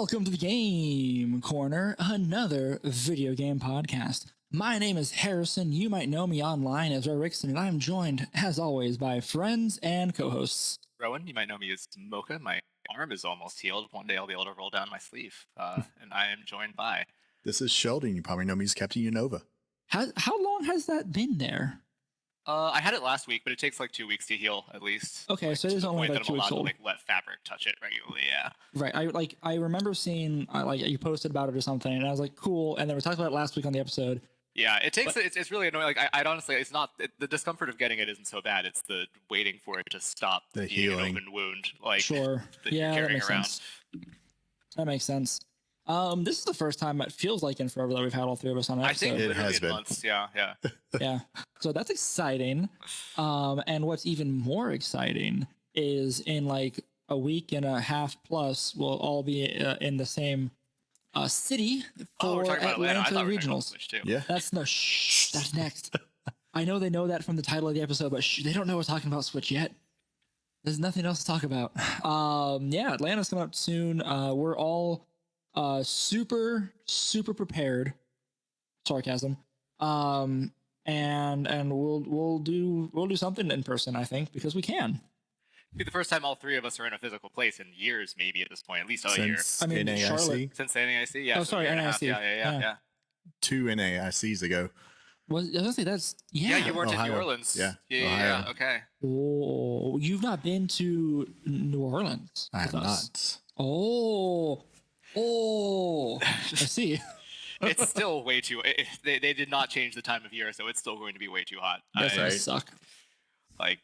Welcome to the Game Corner, another video game podcast. My name is Harrison. You might know me online as Rixon, and I am joined, as always, by friends and co-hosts. Rowan, you might know me as Mocha. My arm is almost healed. One day I'll be able to roll down my sleeve. And I am joined by... This is Sheldon. You probably know me as Captain Unova. How long has that been there? I had it last week, but it takes like 2 weeks to heal at least. Okay, so it is only like 2 weeks old. To let fabric touch it regularly. Yeah. Right. I remember seeing you posted about it or something, and I was like, cool. And then we talked about it last week on the episode. Yeah, it takes. It's really annoying. Like I'd honestly, it's not the discomfort of getting it isn't so bad. It's the waiting for it to stop the being healing. an open wound. Like sure. That Yeah, you're that carrying makes around. sense. That makes sense. This is the first time it feels like in forever that we've had all three of us on an I episode. think It literally has in been. months. Yeah. Yeah. So that's exciting. And what's even more exciting is in like a week and a half plus, we'll all be in the same city Oh, we're for talking about Atlanta. I Atlanta thought we were talking about regionals. Switch too. Yeah. That's that's next. I know they know that from the title of the episode, but they don't know we're talking about Switch yet. There's nothing else to talk about. Yeah, Atlanta's coming up soon. We're all super prepared. Sarcasm. And we'll do something in person, I think, because we can. It'll be the first time all three of us are in a physical place in years, maybe at this point, at least a year. Since I mean, NAIC. Charlotte- Since the NAIC, yeah. Oh, so sorry, a year and a half. NAIC. Yeah. Yeah. 2 NAICs ago. I was gonna say that's Yeah, you weren't in Ohio. New Orleans. Yeah, Yeah. Ohio. Okay. Oh, you've not been to New Orleans. I with have us. not. Oh, I see. It's still way too. They did not change the time of year, so it's still going to be way too hot. That's gonna Right. suck. Like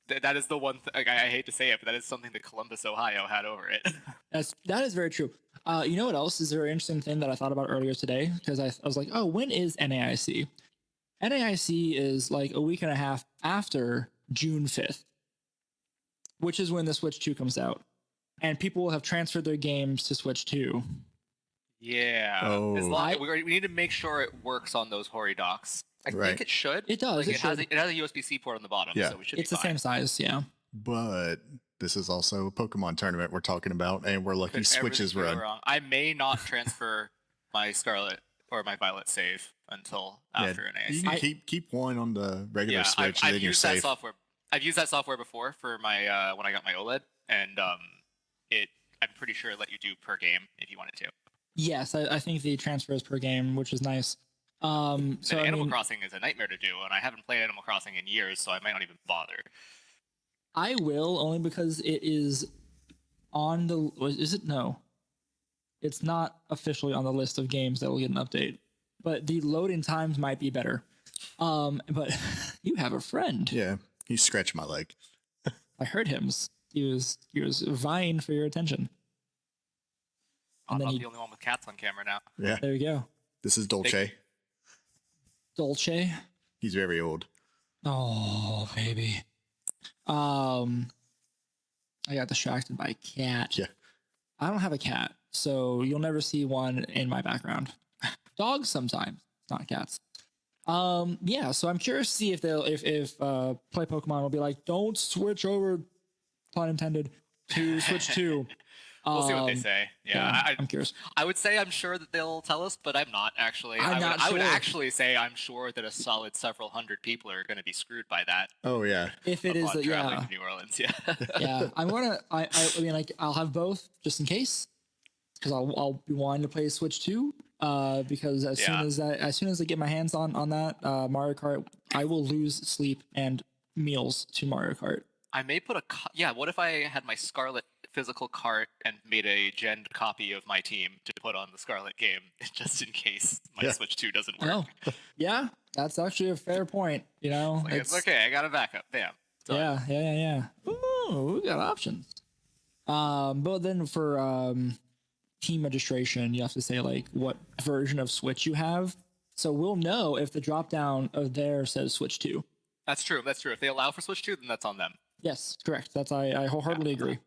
that is the one. I hate to say it, but that is something that Columbus, Ohio, had over it. That is very true. You know what else is a very interesting thing that I thought about earlier today? Because I was like, oh, when is NAIC? NAIC is like a week and a half after June 5th, which is when the Switch 2 comes out. And people will have transferred their games to Switch 2. Yeah. Oh. We need to make sure it works on those Hori docks. I Right. think it should. It does. Like, It has should. it has a USB-C port on the bottom, Yeah. so we should. It's the same size, yeah. But this is also a Pokemon tournament we're talking about, and we're lucky Switches run. Wrong. I may not transfer my Scarlet or my Violet save until after You NAIC. can keep one on the regular Yeah, Switch, and I've then you're used that safe. software. I've used that software before for my when I got my OLED, and I'm pretty sure it let you do per game if you wanted to. Yes, I think the transfer is per game, which is nice. So And I Animal mean, Crossing is a nightmare to do, and I haven't played Animal Crossing in years, so I might not even bother. I will only because it is on the. Is it? No, it's not officially on the list of games that will get an update. But the loading times might be better. But you have a friend. Yeah, he scratched my leg. I heard him. He was vying for your attention. I'm then not he- the only one with cats on camera now. Yeah, There you go, this is Dolce. Dolce. He's very old. Oh, baby. I got distracted by a cat. Yeah. I don't have a cat, so you'll never see one in my background. Dogs sometimes, not cats. Yeah, so I'm curious to see if Play Pokemon will be like, don't switch over, pun intended, to Switch 2. We'll see what they say. Yeah, I'm curious. I would say I'm sure that they'll tell us, but I'm not actually. I'm I would sure. actually say I'm sure that a solid several hundred people are going to be scred by that. Oh yeah, If it is upon that, traveling yeah, to New Orleans. Yeah. yeah. I mean, like, I'll have both just in case, because I'll be wanting to play Switch 2. Because as soon as I get my hands on that Mario Kart, I will lose sleep and meals to Mario Kart. I may put what if I had my Scarlet physical cart and made a gen copy of my team to put on the Scarlet game just in case my Yeah. Switch 2 doesn't work? Oh, yeah, that's actually a fair point. You know, Like, it's okay. I got a backup. Bam. Done. Yeah. Ooh, we got options. But then for team registration, you have to say like what version of Switch you have, so we'll know if the drop down of there says Switch 2. That's true. If they allow for Switch 2, then that's on them. Yes, correct. I wholeheartedly agree.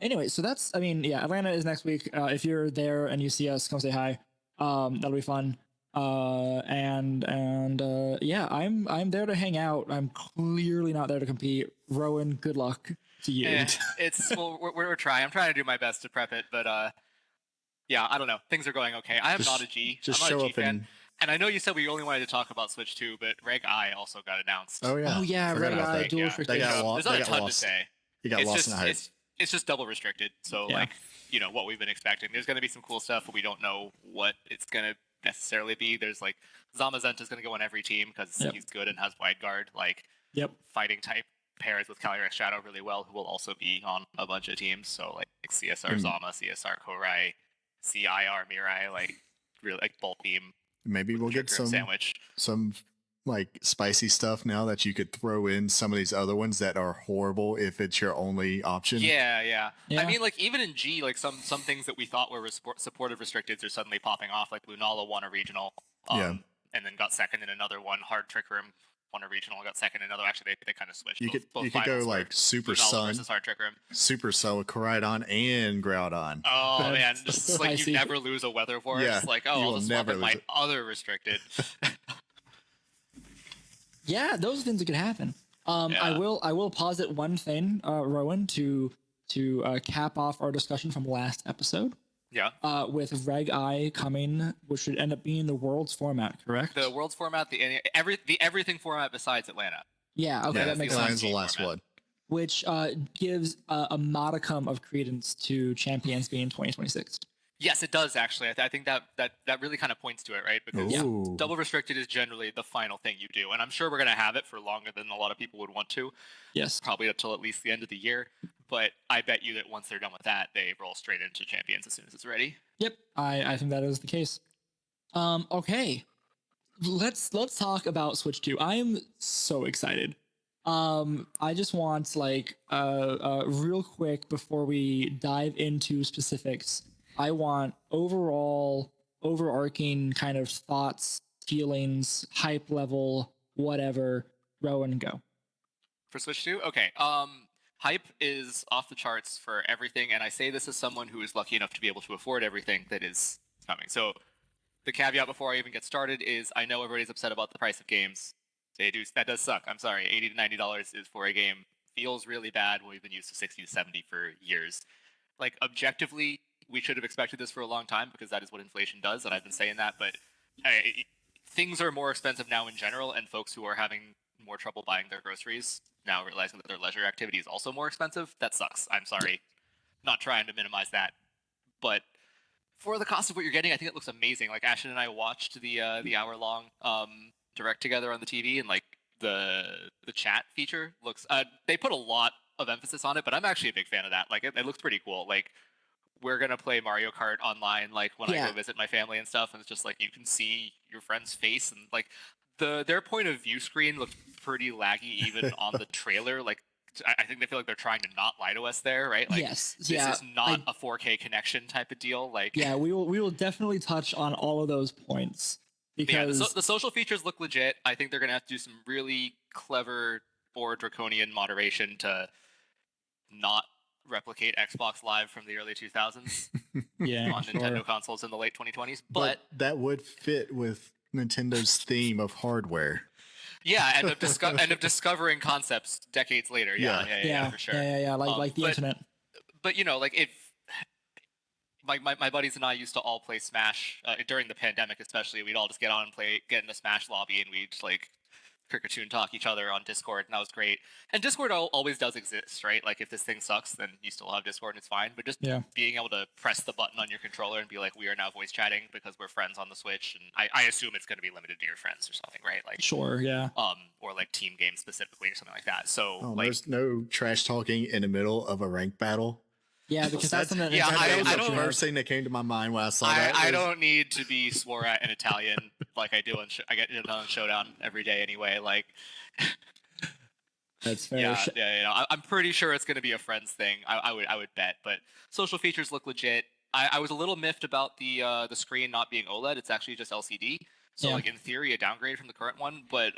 Anyway, so that's, I mean, yeah, Atlanta is next week. If you're there and you see us, come say hi. That'll be fun. Yeah, I'm there to hang out. I'm clearly not there to compete. Rowan, good luck. to you. It's well, we're trying. I'm trying to do my best to prep it, but yeah, I don't know. Things are going okay. I am not a G. Just I'm not show a G up fan. And I know you said we only wanted to talk about Switch 2, but Reg I also got announced. Oh yeah. Oh yeah, Forgot Red about Eye that. dual Yeah. restricted. There's not a ton to lost. say. He got It's lost just in the hype. it's just double restricted. So Yeah. like, you know, what we've been expecting. There's going to be some cool stuff, but we don't know what it's going to necessarily be. There's like Zamazenta's going to go on every team because Yep. he's good and has wide guard. Like Yep. fighting type pairs with Calyrex Shadow really well, who will also be on a bunch of teams. So like CSR Zama, CSR Korai, CIR Mirai, like really like Bolt Beam. Maybe we'll get some like spicy stuff now that you could throw in some of these other ones that are horrible if it's your only option. Yeah. I mean, like even in G, like some things that we thought were supportive restricteds are suddenly popping off. Like Lunala won a regional, and then got second in another one. Hard Trick Room won a regional, got second in another. Actually, they kind of switched. You could go like Super Sun versus Hard Trick Room. Super Sun with Koraidon and Groudon. Oh man, just like you never lose a Weather Force. Yeah, like I'll just swap in my other restricted. Yeah, those things that could happen. I will posit one thing, Rowan, to cap off our discussion from last episode. Yeah. With Reg I coming, which should end up being the Worlds format, correct? The Worlds format, the everything format besides Atlanta. Yeah. Okay, that makes sense. The last one. Which gives a modicum of credence to Champions being 2026. Yes, it does actually. I think that really kind of points to it, right? Because double restricted is generally the final thing you do, and I'm sure we're going to have it for longer than a lot of people would want to. Yes, probably until at least the end of the year. But I bet you that once they're done with that, they roll straight into Champions as soon as it's ready. Yep, I think that is the case. Okay, let's talk about Switch 2. I am so excited. I just want like real quick before we dive into specifics. I want overarching kind of thoughts, feelings, hype level, whatever. Rowan, go. For Switch 2? Okay. Hype is off the charts for everything, and I say this as someone who is lucky enough to be able to afford everything that is coming. So the caveat before I even get started is I know everybody's upset about the price of games. That does suck. I'm sorry. $80 to $90 is for a game. Feels really bad when we've been used to 60 to 70 for years. Like objectively, we should have expected this for a long time because that is what inflation does, and I've been saying that, but things are more expensive now in general, and folks who are having more trouble buying their groceries now realizing that their leisure activity is also more expensive. That sucks. I'm sorry. Not trying to minimize that. But for the cost of what you're getting, I think it looks amazing. Like Ashton and I watched the hour-long direct together on the TV, and like the chat feature looks they put a lot of emphasis on it, but I'm actually a big fan of that. Like it looks pretty cool. Like we're gonna play Mario Kart online, like when I go visit my family and stuff, and it's just like you can see your friend's face, and like their point of view screen looks pretty laggy even on the trailer. Like I think they feel like they're trying to not lie to us there, right? Like this is not a 4K connection type of deal. Like we will definitely touch on all of those points because the social features look legit. I think they're gonna have to do some really clever or draconian moderation to not replicate Xbox Live from the early 2000s on Nintendo consoles in the late 2020s. But that would fit with Nintendo's theme of hardware. Yeah, and of discovering concepts decades later. Yeah, for sure. Yeah, like the internet. But you know, like if my buddies and I used to all play Smash during the pandemic, especially, we'd all just get in a Smash lobby, and we'd like cricketune talk each other on Discord, and that was great. And Discord always does exist, right? Like if this thing sucks, then you still have Discord and it's fine. But just being able to press the button on your controller and be like, we are now voice chatting because we're friends on the Switch, and I assume it's going to be limited to your friends or something, right? Like sure, yeah. Or like team games specifically or something like that. So there's no trash talking in the middle of a ranked battle. Yeah, because that's something. That was the first thing that came to my mind when I saw that. I don't need to be swore at in Italian like I do I get it on Showdown every day anyway. Like, that's fair. Yeah. I'm pretty sure it's going to be a friends thing. I would bet. But social features look legit. I was a little miffed about the screen not being OLED. It's actually just LCD. So like in theory, a downgrade from the current one. But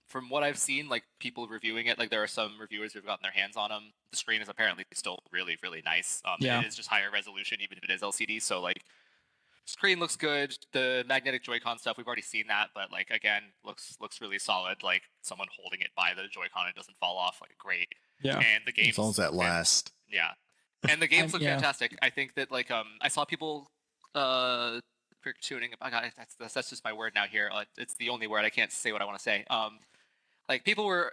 from what I've seen, like people reviewing it, like there are some reviewers who've gotten their hands on them. The screen is apparently still really, really nice. It is just higher resolution, even if it is LCD. So like, screen looks good. The magnetic Joy-Con stuff, we've already seen that, but like again, looks really solid. Like someone holding it by the Joy-Con, it doesn't fall off. Like great. Yeah. And the games As long as that lasts. Yeah. And the games look fantastic. I think that like I saw people tuning. Oh God, that's just my word now here. It's the only word I can't say what I want to say. Like people were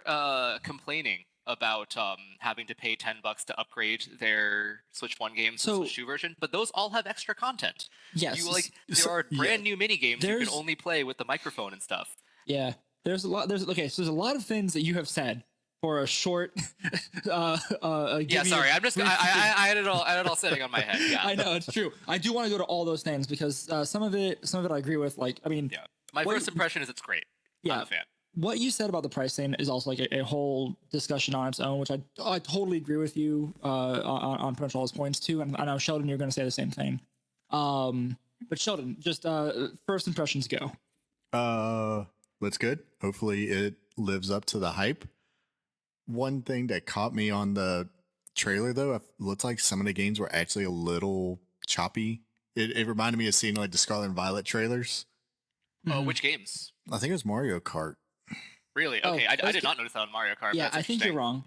complaining about having to pay $10 to upgrade their Switch 1 games to Switch 2 version, but those all have extra content. Yes. There are brand new mini games you can only play with the microphone and stuff. Yeah. There's a lot there's a lot of things that you have said for a short yeah, sorry. I had it all sitting on my head. Yeah. I know, it's true. I do want to go to all those things because some of it I agree with. Like, I mean, yeah. My first impression is it's great. Yeah. I'm a fan. What you said about the pricing is also like a whole discussion on its own, which I totally agree with you on pretty much all those points too. And I know Sheldon, you're going to say the same thing. But Sheldon, just first impressions go. Looks good. Hopefully it lives up to the hype. One thing that caught me on the trailer though, it looked like some of the games were actually a little choppy. It reminded me of seeing like the Scarlet and Violet trailers. Oh, which games? I think it was Mario Kart. Really? Okay, I did not notice that on Mario Kart. Yeah, I think you're wrong.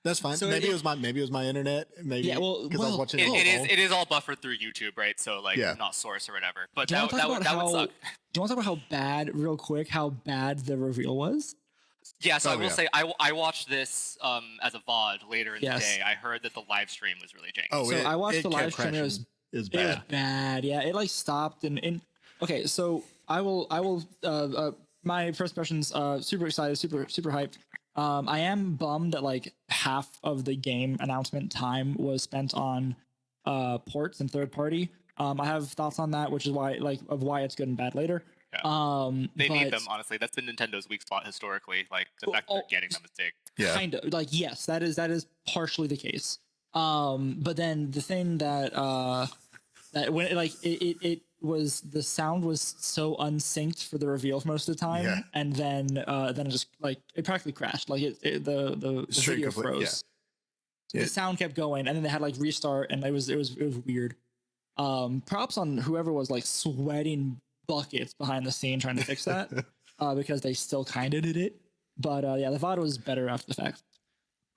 That's fine. So maybe it was my internet. Maybe yeah, well, I was watching it is all buffered through YouTube, right? So like not source or whatever. But that would suck. Do you want to talk about how bad, real quick, how bad the reveal was? Yeah, so I will say I watched this as a VOD later in the day. I heard that the live stream was really janky. Oh, so I watched the live stream. It was bad. It was bad. Yeah, it like stopped and okay. So I will. My first impressions. Super excited. Super hyped. I am bummed that like half of the game announcement time was spent on ports and third party. I have thoughts on that, which is why it's good and bad later. Yeah. They need them, honestly. That's been Nintendo's weak spot historically. Like the fact that they're getting them is big. Yeah. Kind of. Like, yes, that is partially the case. But then the thing that when it was, the sound was so unsynced for the reveal for most of the time, and then it just like it practically crashed. Like the video froze. The sound kept going, and then they had like restart, and it was weird. Props on whoever was like sweating buckets behind the scene trying to fix that, because they still kind of did it. But the VOD was better after the fact.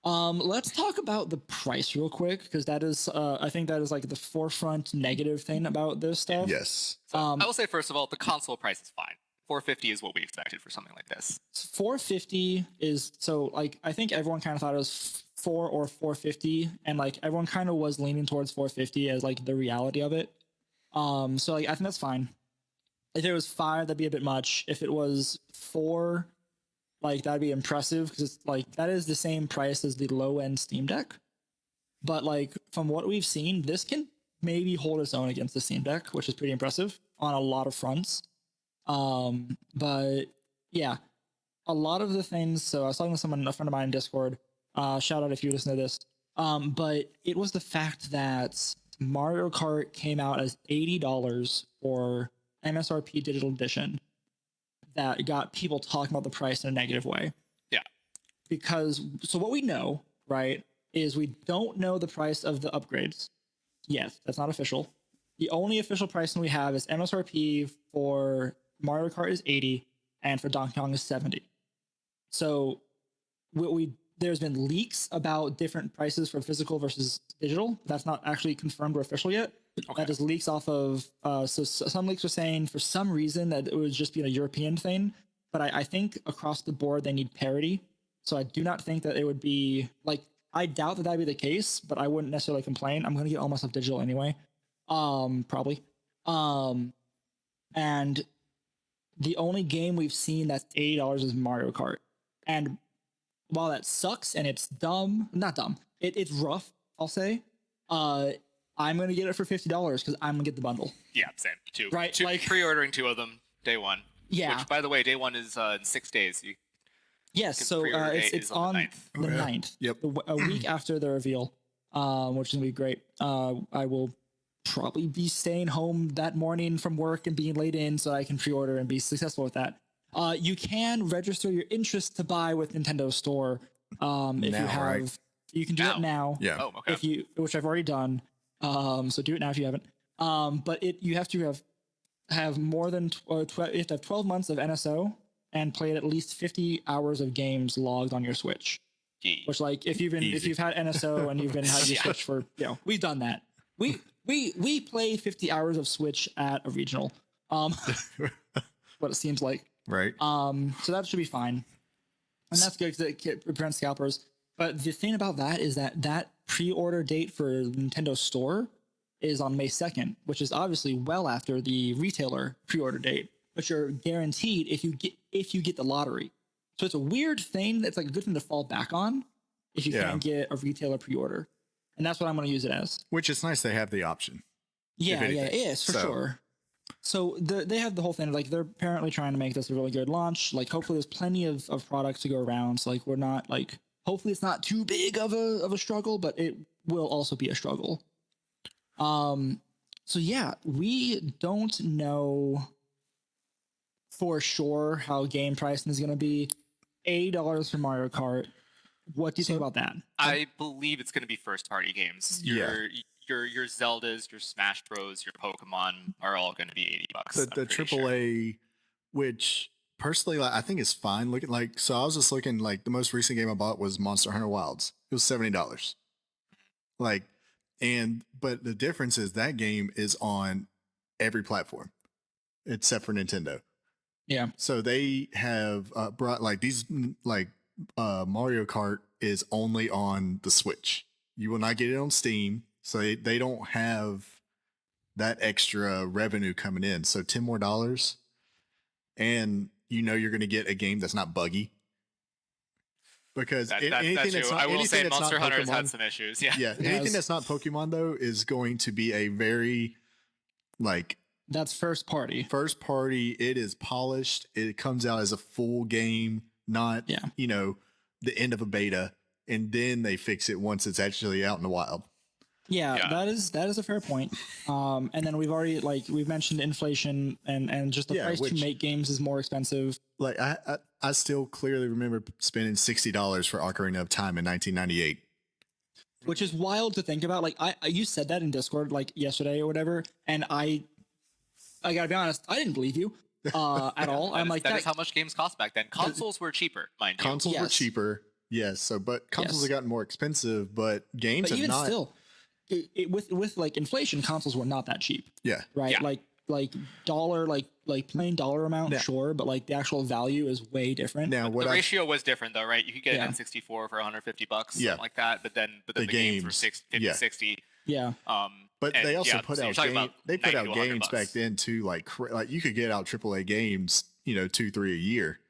Let's talk about the price real quick, because that is I think that is like the forefront negative thing about this stuff. Yes. So I will say, first of all, the console price is fine. $450 is what we expected for something like this. $450 is, so like I think everyone kind of thought it was $4 or $450, and like everyone kind of was leaning towards $450 as like the reality of it. So like I think that's fine. If it was $5, that'd be a bit much. If it was $4, like that'd be impressive, because it's like that is the same price as the low end Steam Deck. But like from what we've seen, this can maybe hold its own against the Steam Deck, which is pretty impressive on a lot of fronts. But yeah, a lot of the things. So I was talking to a friend of mine in Discord. Shout out if you listen to this. But it was the fact that Mario Kart came out as $80 for MSRP digital edition that got people talking about the price in a negative way. Yeah. Because, so what we know, right, is we don't know the price of the upgrades. Yes, that's not official. The only official pricing we have is MSRP for Mario Kart is 80 and for Donkey Kong is 70. So there's been leaks about different prices for physical versus digital. That's not actually confirmed or official yet. Okay. That is leaks off of, so some leaks are saying for some reason that it would just be a European thing, but I think across the board they need parity. So I do not think that it would be, like, I doubt that that'd be the case, but I wouldn't necessarily complain. I'm going to get all my stuff digital anyway. Probably. And the only game we've seen that's $80 is Mario Kart. And while that sucks and it's not dumb, it's rough, I'll say. I'm going to get it for $50 because I'm going to get the bundle. Yeah, same. Two. Right? Like, pre-ordering 2 of them, day one. Yeah. Which, by the way, day one is in 6 days. Yes, so it's on the 9th. Yep. A week after the reveal, which is going to be great. I will probably be staying home that morning from work and being late in so I can pre-order and be successful with that. You can register your interest to buy with Nintendo Store if now, you have. Right? You can do it now. Yeah. Oh, okay. Which I've already done. So do it now if you haven't. But you have to have more than you have to have 12 months of NSO and played at least 50 hours of games logged on your Switch. Which, like, if you've had NSO and you've been had your Switch for, we've done that. We play 50 hours of Switch at a regional. What it seems like. Right. So that should be fine. And that's good because it prevents scalpers. But the thing about that is that pre-order date for Nintendo Store is on May 2nd, which is obviously well after the retailer pre-order date, but you're guaranteed if you get the lottery. So it's a weird thing that's like a good thing to fall back on if you can't get a retailer pre-order. And that's what I'm going to use it as. Which is nice they have the option. Yeah, it is for sure. So they have the whole thing, like they're apparently trying to make this a really good launch. Like hopefully there's plenty of products to go around. So like we're not like, hopefully it's not too big of a struggle, but it will also be a struggle. So yeah, we don't know for sure how game pricing is going to be. $80 for Mario Kart. What do you think about that? I believe it's going to be first party games. Your Zeldas, your Smash Bros, your Pokemon are all going to be $80. The AAA, which personally I think is fine. Looking like, so I was just looking like the most recent game I bought was Monster Hunter Wilds. It was $70. Like, but the difference is that game is on every platform except for Nintendo. Yeah. So they have brought like these like Mario Kart is only on the Switch. You will not get it on Steam. So they don't have that extra revenue coming in. So $10 more, and you're going to get a game that's not buggy. Because anything that's not, I will say Monster Hunter has Pokemon, had some issues. Yeah. Anything that's not Pokemon though is going to be a very like that's first party. First party. It is polished. It comes out as a full game, not the end of a beta, and then they fix it once it's actually out in the wild. Yeah, that is a fair point. And then we've mentioned inflation and just the price to make games is more expensive. Like I still clearly remember spending $60 for Ocarina of Time in 1998. Which is wild to think about. Like you said that in Discord like yesterday or whatever, and I gotta be honest, I didn't believe you at all. I'm like that is how much games cost back then. Consoles were cheaper, mind you. Consoles were cheaper, yes. So, but consoles have gotten more expensive, but games have not. Still, with like inflation, consoles were not that cheap. Yeah. Right. Yeah. Like dollar, like plain dollar amount, sure, but like the actual value is way different. Now, the ratio was different though, right? You could get an N64 for $150, something like that. But then the games were 50, 60. Yeah. But they also put out games. They put out games back then too, like you could get out AAA games, 2-3 a year.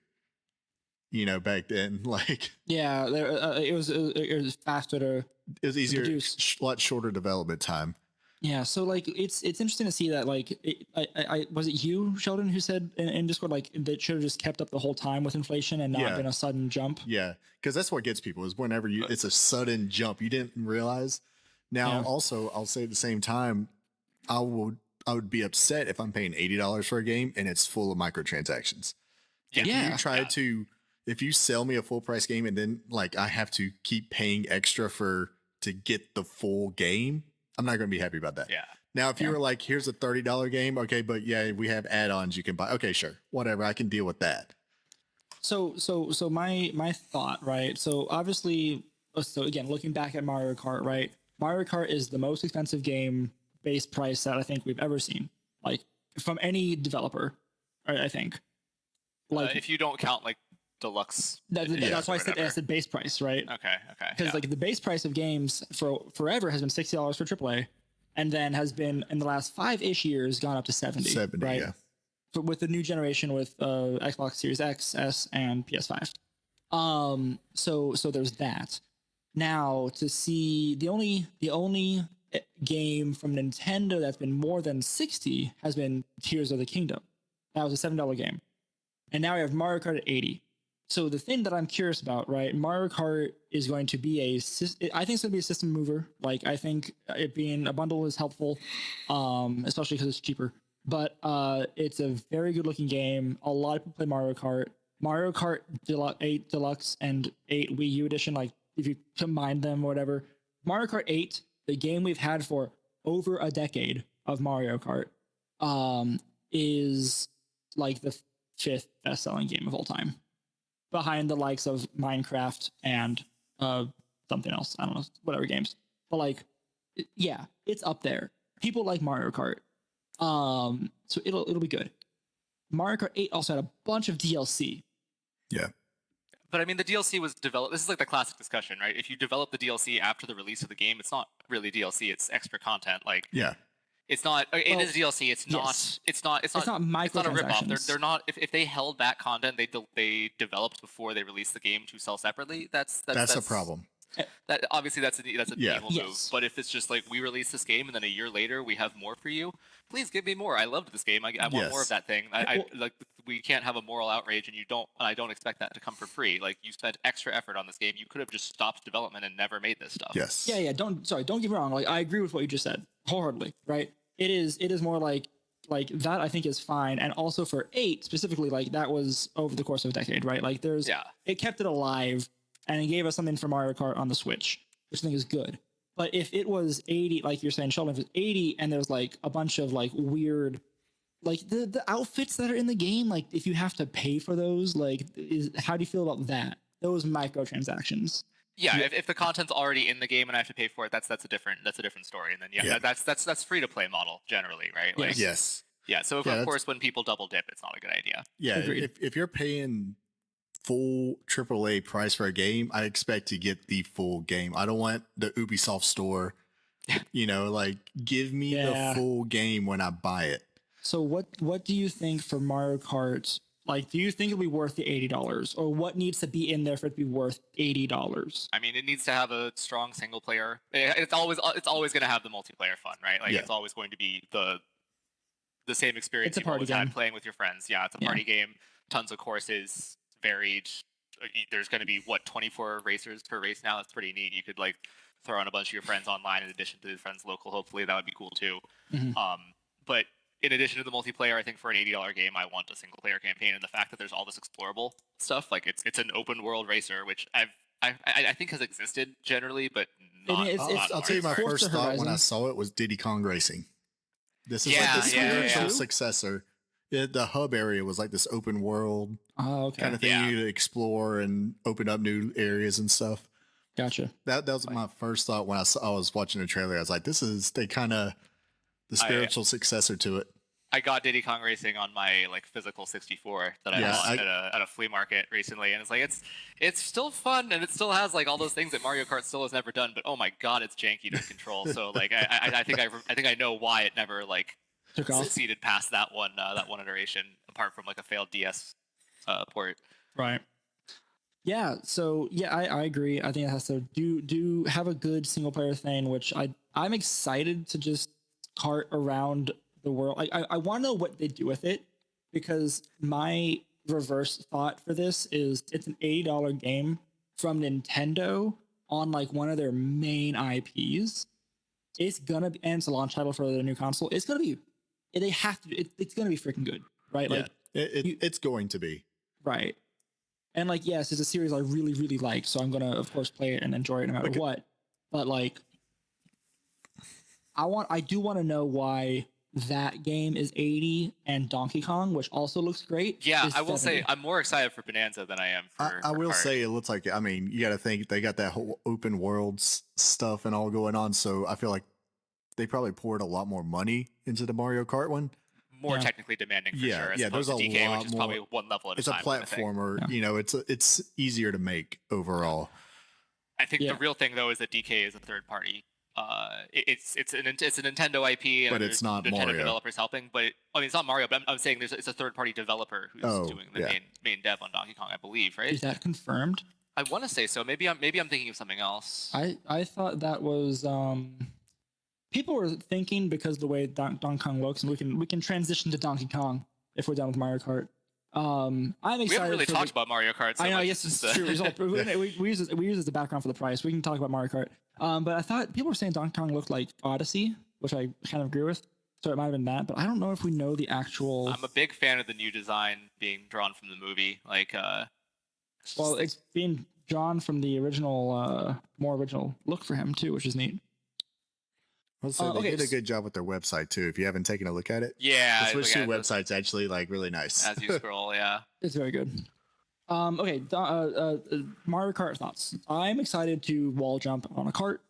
Back then, like it was faster to. It was easier, lot shorter development time. Yeah, so like it's interesting to see that like I was it you, Sheldon, who said in Discord like that should have just kept up the whole time with inflation and not been a sudden jump. Yeah, because that's what gets people is whenever it's a sudden jump you didn't realize. Now, also, I'll say at the same time, I would be upset if I'm paying $80 for a game and it's full of microtransactions. If you sell me a full price game and then like I have to keep paying extra to get the full game, I'm not going to be happy about that. Yeah. Now, if you were like, here's a $30 game, okay, but we have add-ons you can buy. Okay, sure, whatever, I can deal with that. So my thought, right? So obviously, again, looking back at Mario Kart, right? Mario Kart is the most expensive game base price that I think we've ever seen, like from any developer, right, I think. Like if you don't count like deluxe. That's why I said base price, right? Okay. Because like the base price of games for forever has been $60 for AAA, and then has been in the last 5-ish years gone up to 70. Right? Yeah. But with the new generation with Xbox Series X, S, and PS5. So there's that. Now to see the only game from Nintendo that's been more than 60 has been Tears of the Kingdom. That was a $7 game, and now we have Mario Kart at 80. So the thing that I'm curious about, right? Mario Kart is going to be I think it's going to be a system mover. Like I think it being a bundle is helpful, especially because it's cheaper. But it's a very good looking game. A lot of people play Mario Kart. Mario Kart 8 Deluxe and 8 Wii U Edition, like if you combine them or whatever. Mario Kart 8, the game we've had for over a decade of Mario Kart, is like the 5th best-selling game of all time, behind the likes of Minecraft and something else. I don't know, whatever games. But like, yeah, it's up there. People like Mario Kart. So it'll be good. Mario Kart 8 also had a bunch of DLC. Yeah. But I mean, the DLC was developed. This is like the classic discussion, right? If you develop the DLC after the release of the game, it's not really DLC. It's extra content. Like, Yeah. it's not. It is DLC. It's not. yes. It's not. It's not. It's not It's not a ripoff. microtransactions. They're not. If they held back content they developed before they released the game to sell separately, that's That's a problem. That obviously that's a Yeah. evil move. Yes. But if it's just like we release this game and then a year later we have more for you, please give me more. I loved this game. I want more Yes. of that thing. I like. We can't have a moral outrage, and I don't expect that to come for free. Like, you spent extra effort on this game. You could have just stopped development and never made this stuff. Yes. Yeah. Don't get me wrong. Like, I agree with what you just said wholeheartedly. Right. It is more like that. I think is fine. And also for 8 specifically, like that was over the course of a decade, right? Like it kept it alive and it gave us something for Mario Kart on the Switch, which I think is good. But if it was 80, like you're saying, Sheldon, if it's 80 and there's like a bunch of like weird, like the outfits that are in the game, like if you have to pay for those, like how do you feel about that? Those microtransactions. Yeah, if the content's already in the game and I have to pay for it, that's a different story. And then that's free to play model generally, right? Like, Yes. yeah. So of course when people double dip, it's not a good idea. Yeah. Agreed. If you're paying full AAA price for a game, I expect to get the full game. I don't want the Ubisoft store. Like, give me the full game when I buy it. So what do you think for Mario Kart? Like, do you think it'll be worth the $80, or what needs to be in there for it to be worth $80? I mean, it needs to have a strong single player. It's always going to have the multiplayer fun, right? Like, it's always going to be the same experience you've always had playing with your friends. Yeah, it's a party game. Tons of courses, varied. There's going to be 24 racers per race now. That's pretty neat. You could like throw on a bunch of your friends online in addition to the friends local. Hopefully, that would be cool too. Mm-hmm. But in addition to the multiplayer, I think for an $80 game, I want a single player campaign, and the fact that there's all this explorable stuff, like it's an open world racer, which I think has existed generally, but not. I'll tell you my first thought when I saw it was Diddy Kong Racing. This is like the spiritual successor. The hub area was like this open world kind of thing you could explore and open up new areas and stuff. Gotcha. That was my first thought when I was watching the trailer. I was like, this is the spiritual successor to it. I got Diddy Kong Racing on my like physical 64 that I bought at a flea market recently, and it's like it's still fun and it still has like all those things that Mario Kart still has never done. But oh my god, it's janky to control. So like I think I know why it never like took off, succeeded past that one iteration, apart from like a failed DS port. Right. Yeah. So yeah, I agree. I think it has to do have a good single player thing, which I'm excited to just cart around the world. I want to know what they do with it, because my reverse thought for this is it's an $80 game from Nintendo on like one of their main IPs. It's gonna be, and it's a launch title for the new console. It's gonna be, they have to. It's gonna be freaking good, right? Yeah, like it's going to be right. And like, yes, it's a series I really, really like, so I'm gonna of course play it and enjoy it no matter what. But like, I do want to know why that game is 80 and Donkey Kong, which also looks great. Yeah, I will say I'm more excited for Bonanza than I am for I will Kart. say it looks like, I mean, you got to think they got that whole open world stuff and all going on. So I feel like they probably poured a lot more money into the Mario Kart one. More technically demanding for sure. As There's a DK, lot which is more. probably one level at a It's time. a platformer. It's easier to make overall. I think the real thing though is that DK is a third party. It's a Nintendo IP, and but it's not Nintendo Mario. developers helping. But I mean, it's not Mario. But I'm saying it's a third party developer who's doing the main dev on Donkey Kong, I believe, right? Is that confirmed? I want to say so. Maybe I'm thinking of something else. I thought that was people were thinking, because of the way Donkey Kong looks, and we can transition to Donkey Kong if we're done with Mario Kart. I'm excited. We haven't really talked about Mario Kart. So I know. Yes, it's true. We use it as the background for the price. We can talk about Mario Kart. But I thought people were saying Donkey Kong looked like Odyssey, which I kind of agree with. So it might have been that, but I don't know if we know the actual. I'm a big fan of the new design being drawn from the movie. Like, well, it's being drawn from the original, more original look for him too, which is neat. Also, they did a good job with their website too. If you haven't taken a look at it, yeah, the Switch 2 website's actually like really nice. As you scroll, yeah, it's very good. Okay. Mario Kart thoughts. I'm excited to wall jump on a cart.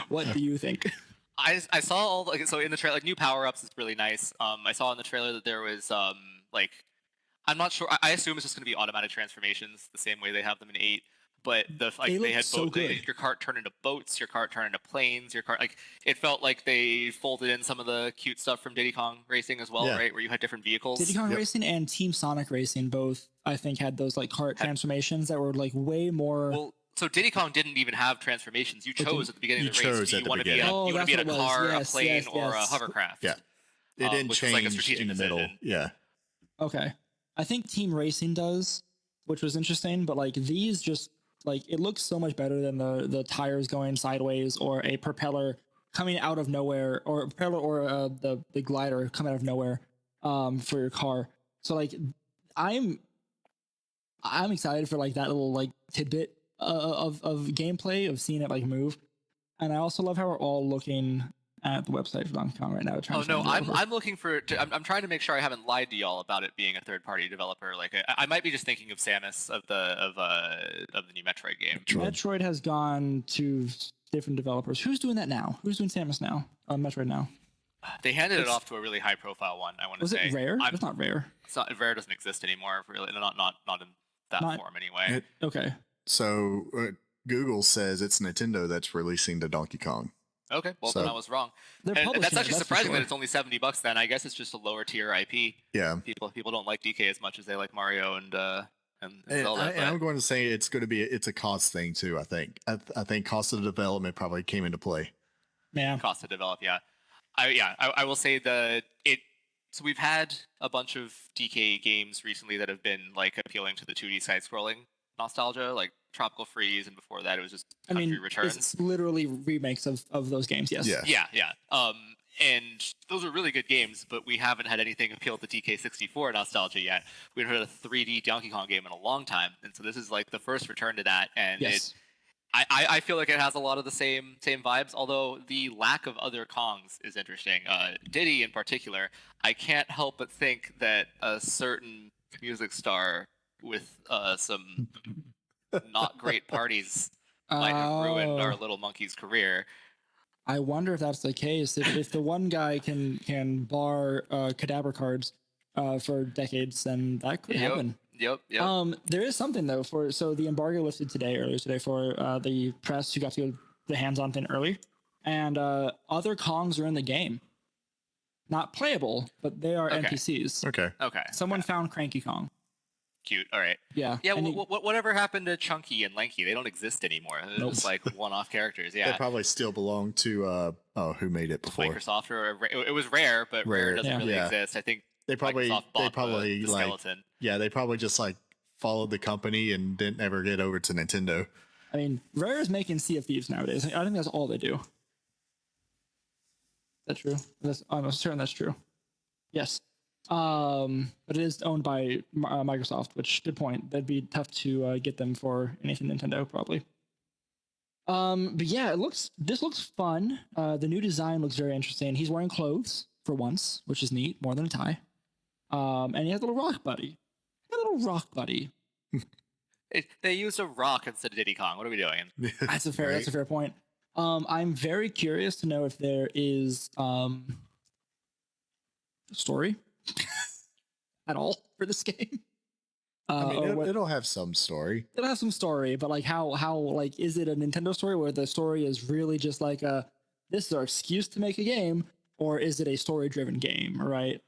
What do you think? I saw all like so in the trailer like new power ups is really nice. I saw in the trailer that there was like I'm not sure. I assume it's just going to be automatic transformations the same way they have them in 8. But They they look had so both good. your cart turn into boats, your cart turn into planes, your cart like it felt like they folded in some of the cute stuff from Diddy Kong Racing as well, Yeah. right? Where you had different vehicles. Diddy Kong Yep. Racing and Team Sonic Racing both, I think, had those like cart Had- transformations that were like way more. Well, so Diddy Kong didn't even have transformations. You chose at the beginning You of the race. chose Do at you the want to be beginning. Oh, you want to be in a that's what it was. car, Yes, a plane, yes, or a yes. hovercraft? Yeah. It didn't which was like a change strategic in the middle. decision. Yeah. Okay. I think Team Racing does, which was interesting, but like these just like it looks so much better than the tires going sideways or a propeller coming out of nowhere or a propeller or the glider coming out of nowhere for your car. So like I'm excited for like that little like tidbit of gameplay of seeing it like move. And I also love how we're all looking at the website for Donkey Kong right now. Trying Oh to no, find it over. I'm looking for. I'm trying to make sure I haven't lied to y'all about it being a third party developer. Like I might be just thinking of Samus of the new Metroid game. Metroid has gone to different developers. Who's doing that now? Who's doing Samus now? Metroid now. They handed it off to a really high profile one. I want to Was say. it Rare? I'm, It's not Rare. it's not Rare. Doesn't exist anymore. Really, not in that Not- form anyway. Okay. So Google says it's Nintendo that's releasing the Donkey Kong. Okay, well So- then I was wrong. They're And publishing that's it, actually for surprising sure. that it's only $70. Then I guess it's just a lower tier IP. Yeah. People don't like DK as much as they like Mario and And Zelda. I'm going to say it's going to be it's a cost thing too. I think I think cost of development probably came into play. Yeah. Cost to develop. Yeah, I will say that it. So we've had a bunch of DK games recently that have been like appealing to the 2D side scrolling nostalgia, like Tropical Freeze, and before that it was just I Country mean, Returns. it's literally remakes of those games. Yes. Yeah. Yeah. And those are really good games, but we haven't had anything appeal to DK64 nostalgia yet. We haven't had a 3D Donkey Kong game in a long time, and so this is like the first return to that. And Yes. I feel like it has a lot of the same vibes, although the lack of other Kongs is interesting. Diddy in particular, I can't help but think that a certain music star with some not great parties might have ruined our little monkey's career. I wonder if that's the case. If the one guy can bar cadaver cards for decades, then that could happen. Yep. There is something though so the embargo lifted earlier today for the press who got to go the hands-on thing early, and other Kongs are in the game. Not playable, but they are Okay. NPCs. Okay. Okay. Someone found Cranky Kong. Cute. All right. Yeah. Yeah. and Whatever happened to Chunky and Lanky? They don't exist anymore. They're Nope. just like one-off characters. They Yeah. probably still belong to who made it before. Microsoft or it was Rare, but Rare Rare, doesn't yeah. really Yeah. exist. I think They probably Microsoft bought the like skeleton. they probably just like followed the company and didn't ever get over to Nintendo. I mean, Rare is making Sea of Thieves nowadays. I think that's all they do. That's true. I'm certain that's true. Yes. But it is owned by Microsoft, which good point. That'd be tough to get them for anything Nintendo, probably. But yeah, this looks fun. The new design looks very interesting. He's wearing clothes for once, which is neat, more than a tie. And he has a little rock buddy. They used a rock instead of Diddy Kong. What are we doing? That's a fair. Right? That's a fair point. I'm very curious to know if there is story at all for this game. I mean, or what- it'll have some story. it'll have some story, but like how like is it a Nintendo story where the story is really just like this is our excuse to make a game, or is it a story driven game? Right.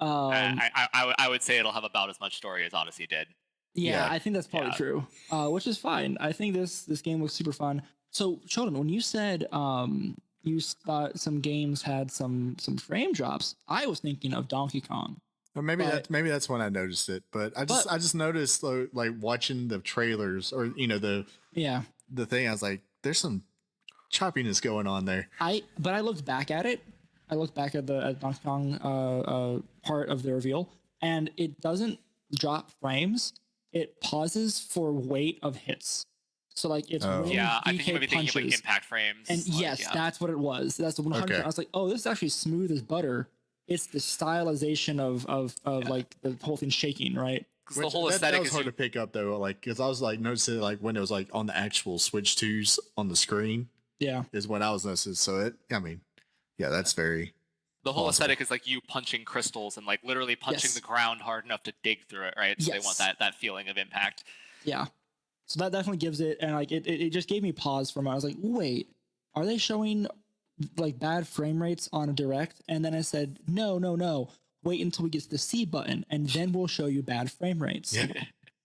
I would say it'll have about as much story as Odyssey did. Yeah, Yeah. I think that's probably Yeah. true. Which is fine. I think this game looks super fun. So, Sheldon, when you said you thought some games had some frame drops, I was thinking of Donkey Kong. Or maybe But- that's when I noticed it. But I just noticed like watching the trailers or Yeah. the thing. I was like, there's some choppiness going on there. But I looked back at it. I looked back at the Donkey Kong part of the reveal, and it doesn't drop frames. It pauses for weight of hits. So like it's Oh. when Yeah, I think you DK might be thinking of like punches. impact frames. And like, yes, yeah. that's what it was. That's the 100. Okay. I was like, oh, this is actually smooth as butter. it's the stylization of like the whole thing shaking, right? 'Cause the whole aesthetic that was is hard to pick up though, like because I was like noticing like when it was like on the actual Switch 2s on the screen Yeah. is what I was noticing. So that's very the whole awesome. aesthetic is like you punching crystals and like literally punching Yes. the ground hard enough to dig through it, right? So they want Yes. that feeling of impact. Yeah. So that definitely gives it, and like it just gave me pause for a moment. I was like, wait, are they showing like bad frame rates on a direct? And then I said, no. Wait until we get to the C button, and then we'll show you bad frame rates. Yeah.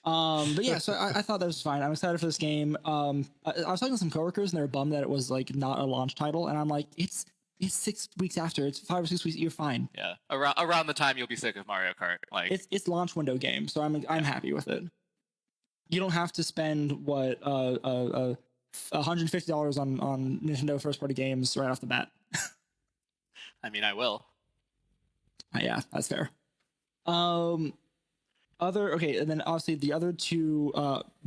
But yeah, so I thought that was fine. I'm excited for this game. I was talking to some coworkers, and they were bummed that it was like not a launch title, and I'm like, it's 6 weeks after. It's 5 or 6 weeks. You're fine. Yeah, around the time you'll be sick of Mario Kart. Like It's launch window game, so I'm happy with it. You don't have to spend what $150 on Nintendo first party games right off the bat. I mean, I will. Yeah, that's fair. And then obviously the other two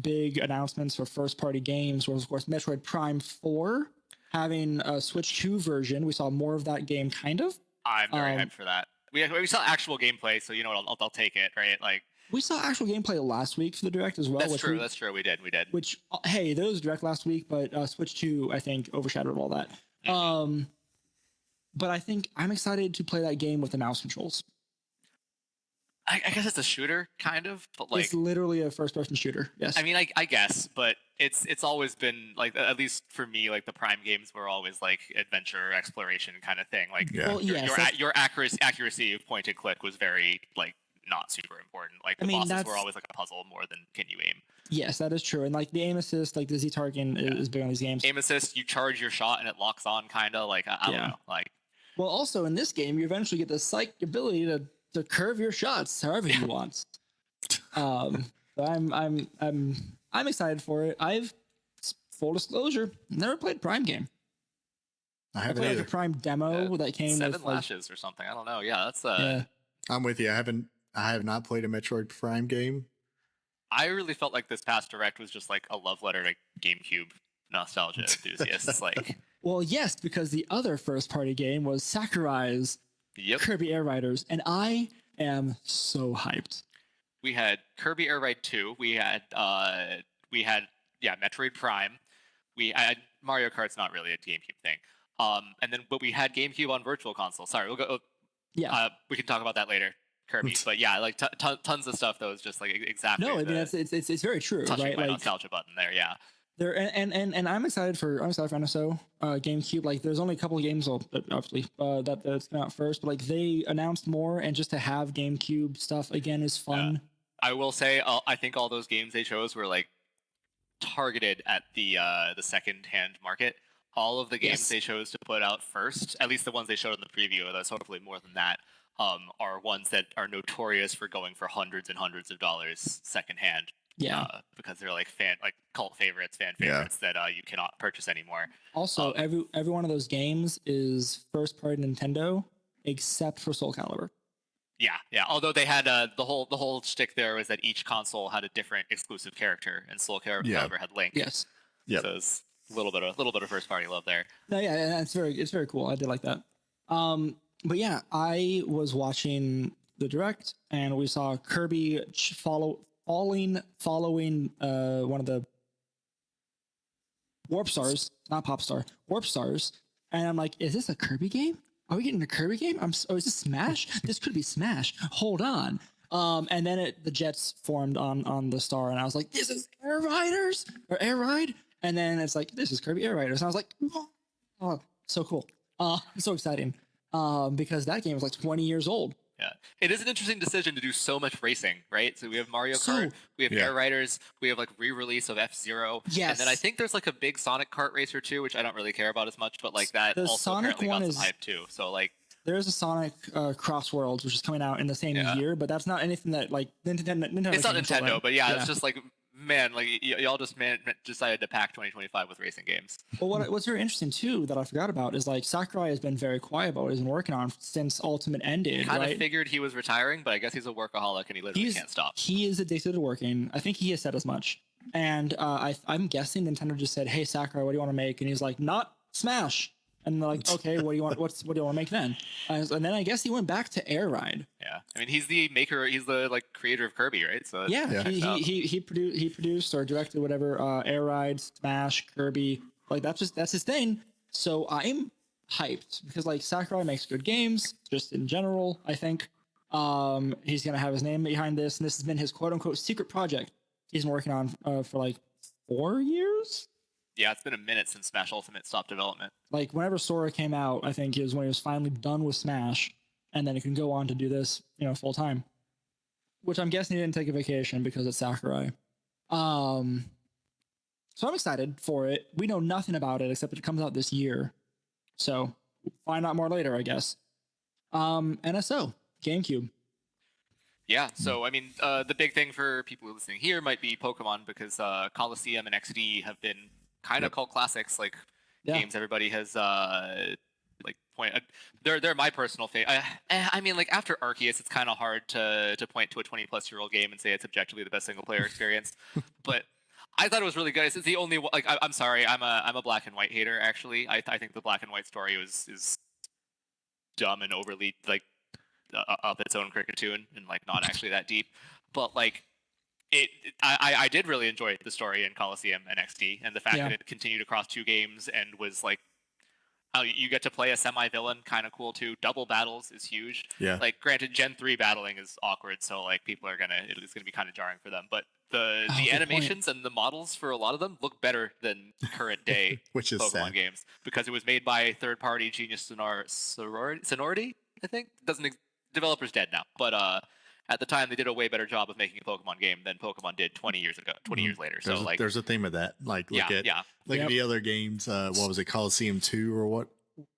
big announcements for first party games was of course Metroid Prime 4 having a Switch 2 version. We saw more of that game, kind of. I'm very hyped for that. We saw actual gameplay, so you know what? I'll take it, right? Like We saw actual gameplay last week for the Direct as well. that's true. That's true. We did. Which hey, there was Direct last week, but Switch 2 I think overshadowed all that. But I think I'm excited to play that game with the mouse controls. I guess it's a shooter, kind of, but like It's literally a first-person shooter. Yes. I mean, I guess, but it's always been like, at least for me, like the Prime games were always like adventure exploration kind of thing. Like Yeah. Well, yes, your accuracy of point and click was very like not super important. Like the bosses were always like a puzzle more than can you aim. Yes, that is true. And like the aim assist, like the Z targeting is big on these games. Aim assist, you charge your shot and it locks on, kind of like I don't know, like. Well, also in this game, you eventually get the psych ability to curve your shots however you want. So I'm excited for it. I've full disclosure, never played Prime game. I I haven't played either. like a Prime demo that came Seven with like, Lashes or something. I don't know. Yeah, that's I'm with you. I have not played a Metroid Prime game. I really felt like this past Direct was just like a love letter to GameCube nostalgia enthusiasts. Like, well, yes, because the other first party game was Sakurai's yep. Kirby Air Riders, and I am so hyped. We had Kirby Air Ride 2. We had Metroid Prime. We had Mario Kart's not really a GameCube thing. But we had GameCube on Virtual Console. Sorry, we'll go. Yeah. We can talk about that later. Kirby, but yeah, like tons of stuff that was just like exactly. No, I mean it's very true, touching right? my Like nostalgia button there, yeah. there and I'm excited for NSO GameCube. Like there's only a couple of games, obviously, that's come out first, but like they announced more, and just to have GameCube stuff again is fun. Yeah. I will say, I think all those games they chose were like targeted at the second-hand market. All of the games they chose to put out first, at least the ones they showed in the preview, there's hopefully more than that, are ones that are notorious for going for hundreds and hundreds of dollars secondhand. Yeah, because they're like cult favorites, fan favorites that you cannot purchase anymore. Also, every one of those games is first party Nintendo, except for Soul Calibur. Yeah. Although they had the whole shtick there was that each console had a different exclusive character, and Soul Calibur had Link. Yes. Yeah. So it's a little bit of first party love there. No, yeah, and it's very cool. I did like that. But yeah, I was watching the Direct, and we saw Kirby following one of the Warp Stars, not Pop Star, Warp Stars, and I'm like, is this a Kirby game? Are we getting a Kirby game? Is this Smash? This could be Smash. Hold on. And then the jets formed on the star, and I was like, this is Air Riders or Air Ride. And then it's like, this is Kirby Air Riders. And I was like, oh, so cool. So exciting. Because that game was like 20 years old. Yeah, it is an interesting decision to do so much racing, right? So we have Mario Kart, we have Air Riders, we have like re-release of F-Zero, Yes. and then I think there's like a big Sonic Kart racer too, which I don't really care about as much, but like that The also Sonic apparently one got is- some hype too. So like, There's a Sonic Cross Worlds, which is coming out in the same year, but that's not anything that like Nintendo it's not can control, Nintendo, right? but yeah, it's just like, man, like y'all just decided to pack 2025 with racing games. But what's very interesting too that I forgot about is like Sakurai has been very quiet about what he's been working on since Ultimate ended. Kind right? of figured he was retiring, but I guess he's a workaholic and he literally can't stop. He is addicted to working. I think he has said as much. And I'm guessing Nintendo just said, "Hey Sakurai, what do you want to make?" And he's like, "Not Smash." And they're like, okay, what do you want? What do you want to make then? And then I guess he went back to Air Ride. Yeah, I mean, he's the maker. He's the like creator of Kirby, right? So Yeah, he produced or directed whatever Air Ride, Smash, Kirby. Like that's his thing. So I'm hyped because like Sakurai makes good games, just in general. I think he's gonna have his name behind this, and this has been his quote unquote secret project he's been working on for like 4 years. Yeah, it's been a minute since Smash Ultimate stopped development. Like whenever Sora came out, I think is when he was finally done with Smash, and then he can go on to do this, full time. Which I'm guessing he didn't take a vacation because it's Sakurai. So I'm excited for it. We know nothing about it except that it comes out this year. So we'll find out more later, I guess. NSO, GameCube. Yeah, so I mean, the big thing for people listening here might be Pokemon because Colosseum and XD have been kind of cult classics, like games everybody has they're my personal favorite. I mean, like after Arceus, it's kind of hard to point to a 20-plus-year-old game and say it's objectively the best single player experience. But I thought it was really good. It's the only I'm sorry, I'm a black and white hater. Actually, I think the black and white story is dumb and overly up its own cricket tune and like not actually that deep. But like I did really enjoy the story in Colosseum and XD, and the fact that it continued across 2 games and was like, you get to play a semi-villain, kind of cool too. Double battles is huge. Yeah. Like, granted, Gen 3 battling is awkward, so like people are it's gonna be kind of jarring for them. But the animations and the models for a lot of them look better than current day Which is Pokemon sad. games because it was made by third-party Genius Sonority. I think developer's dead now, but at the time they did a way better job of making a Pokemon game than Pokemon did 20 years ago, 20 years later. So There's a theme of that. Like look at the other games. What was it, Colosseum 2 or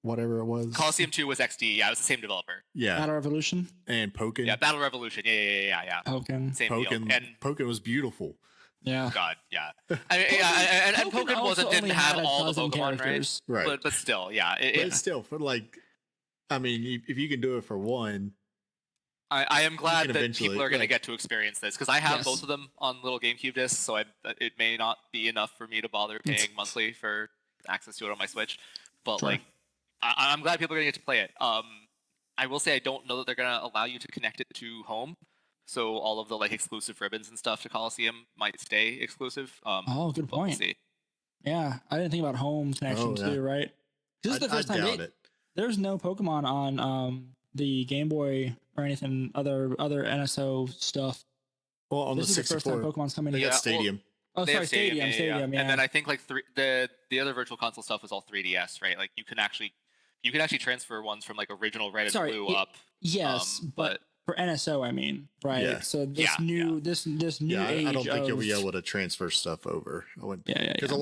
whatever it was? Colosseum 2 was XD. Yeah, it was the same developer. Yeah. Battle Revolution. And Pokken. Yeah, Battle Revolution. Yeah. Pokken. Same deal. And Pokken was beautiful. Yeah. God, yeah. I mean, and Pokken didn't have all the Pokemon, characters. Right. But still, yeah. But still, for like, I mean, if you can do it for one. I am glad that eventually, people are going to get to experience this because I have Yes. both of them on little GameCube discs, so it may not be enough for me to bother paying monthly for access to it on my Switch. But Sure. like, I'm glad people are going to get to play it. I will say I don't know that they're going to allow you to connect it to home, so all of the like exclusive ribbons and stuff to Colosseum might stay exclusive. Oh, good but we'll point. see. Yeah, I didn't think about home connection too, right? This is the first time doubt it. there's no Pokemon on the Game Boy or anything other NSO stuff. Well, on This the is the first time 64, Pokemon's coming they to got Yeah, Stadium. Oh, They sorry, have Stadium, yeah. And then I think like the other virtual console stuff was all 3DS, right? Like you can actually transfer ones from like original Red and Sorry, Blue up. Yes, but for NSO, I mean, right? Yeah. So this new age I don't think you'll be of- able to transfer stuff over. Yeah. Because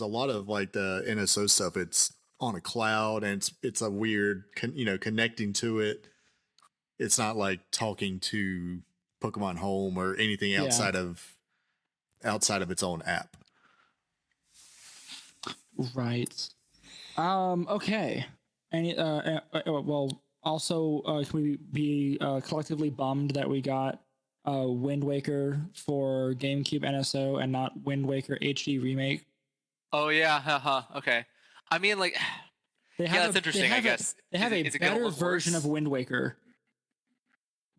a lot of like the NSO stuff, it's on a cloud and it's a weird, connecting to it. It's not like talking to Pokemon Home or anything outside of its own app. Right. Okay. Any well, also can we be collectively bummed that we got Wind Waker for GameCube NSO and not Wind Waker HD remake? Oh yeah, haha. Okay. I mean, like, that's interesting. I guess they have is it a gonna better look version worse? of Wind Waker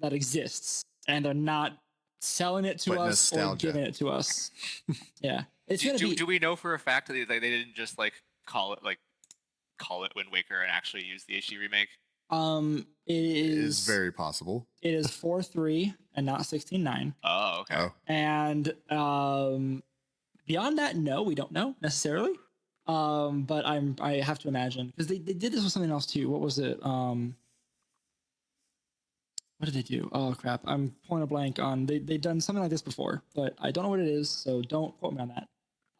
that exists, and they're not selling it to But us or nostalgia. giving it to us. Yeah, it's gonna be. Do we know for a fact that they didn't just like call it Wind Waker and actually use the HD remake? It It is is very possible. It is 4.3 and not 16.9. Oh, okay. Oh, And beyond that, no, we don't know necessarily. But I have to imagine because they did this with something else too. What was it? What did they do? Oh crap! I'm pulling a blank on. They've done something like this before, but I don't know what it is, so don't quote me on that.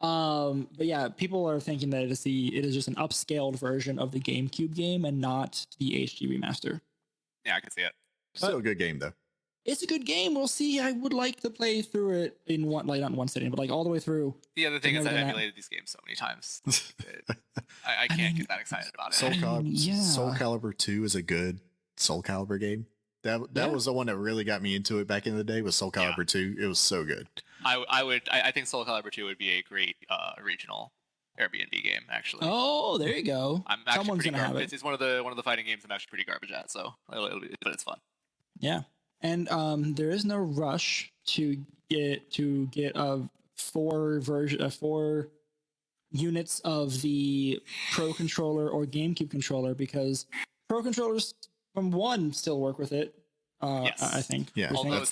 But yeah, people are thinking that it is just an upscaled version of the GameCube game and not the HD remaster. Yeah, I can see it. still a good game though. It's a good game. We'll see. I would like to play through it in one, like not in one sitting, but like all the way through. The other thing is more I've than that. emulated these games so many times. I can't get that excited about it. Soul Calibur 2 is a good Soul Calibur game. That was the one that really got me into it back in the day. Was Soul Calibur 2? It was so good. I think Soul Calibur 2 would be a great regional Airbnb game, actually. Oh, there you go. I'm actually Someone's pretty gonna have garbage. it. It's one of the fighting games I'm actually pretty garbage at, so but it's fun. Yeah, and there is no rush to get a four units of the Pro controller or GameCube controller, because Pro controllers from one still work with it. Yes. I think. Yeah. We think. Although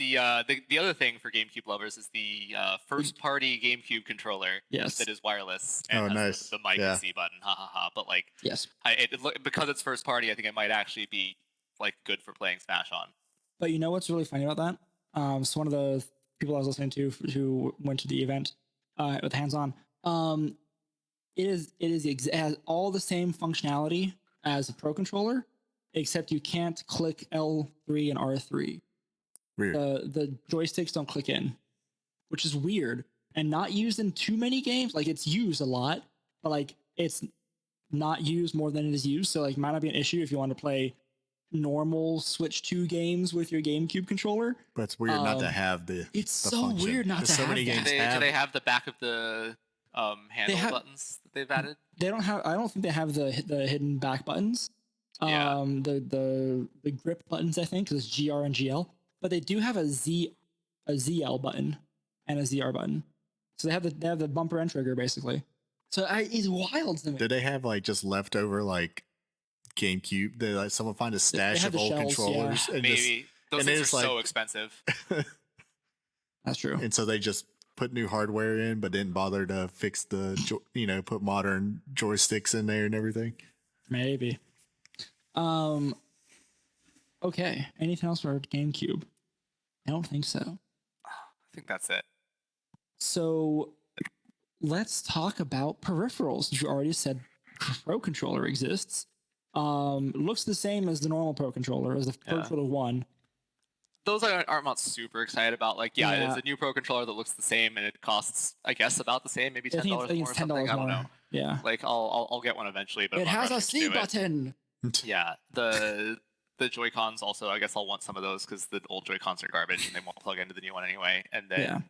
the other thing for GameCube lovers is the first party GameCube controller Yes. that is wireless Oh, and has nice. the mic Yeah. and C button. Ha ha ha. But like, Yes, because it's first party, I think it might actually be like good for playing Smash on. but you know what's really funny about that? So one of the people I was listening to who went to the event with hands on, it has all the same functionality as a Pro controller, except you can't click L3 and R3. Weird. The joysticks don't click in, which is weird and not used in too many games. Like, it's used a lot, but like it's not used more than it is used. So like, might not be an issue if you want to play normal Switch 2 games with your GameCube controller. But it's weird not to have the. It's the so function. weird not 'Cause to so have many that. games Do have. they have the back of the handle buttons that they've added? They don't have. I don't think they have the hidden back buttons. Yeah. The grip buttons, I think, because it's GR and GL. But they do have a ZL button and a ZR button. So they have the bumper and trigger basically. So it's wild to me. Did they have like just leftover like GameCube? Did like someone find a stash have of the old shells, controllers? yeah. And Maybe those and things are it's like- so expensive. That's true. and so they just put new hardware in, but didn't bother to fix put modern joysticks in there and everything. Maybe. Okay. Anything else for GameCube? I don't think so. I think that's it. So let's talk about peripherals. You already said Pro controller exists. Looks the same as the normal Pro controller, as the Pro Yeah. controller 1. Those I'm not super excited about. Like, yeah, Yeah. it's a new Pro controller that looks the same and it costs, I guess, about the same, maybe I $10 think more or it's $10 something. I don't more. know. Yeah. Like, I'll get one eventually, but It I'm not has a rushing to C do it. button. Yeah, the Joy-Cons also, I guess I'll want some of those because the old Joy-Cons are garbage and they won't plug into the new one anyway. And then, Yeah.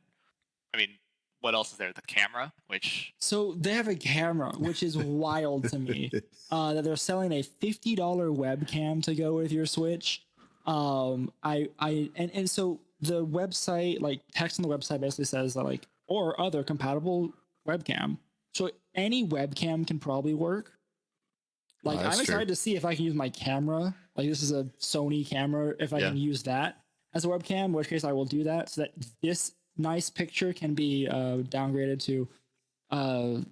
I mean, what else is there? The camera, which So they have a camera, which is wild to me. That they're selling a $50 webcam to go with your Switch. And so the website, like text on the website basically says that like, or other compatible webcam. So any webcam can probably work. Like, that's I'm true. excited to see if I can use my camera. Like, this is a Sony camera. If I Yeah. can use that as a webcam, in which case I will do that so that this nice picture can be downgraded to a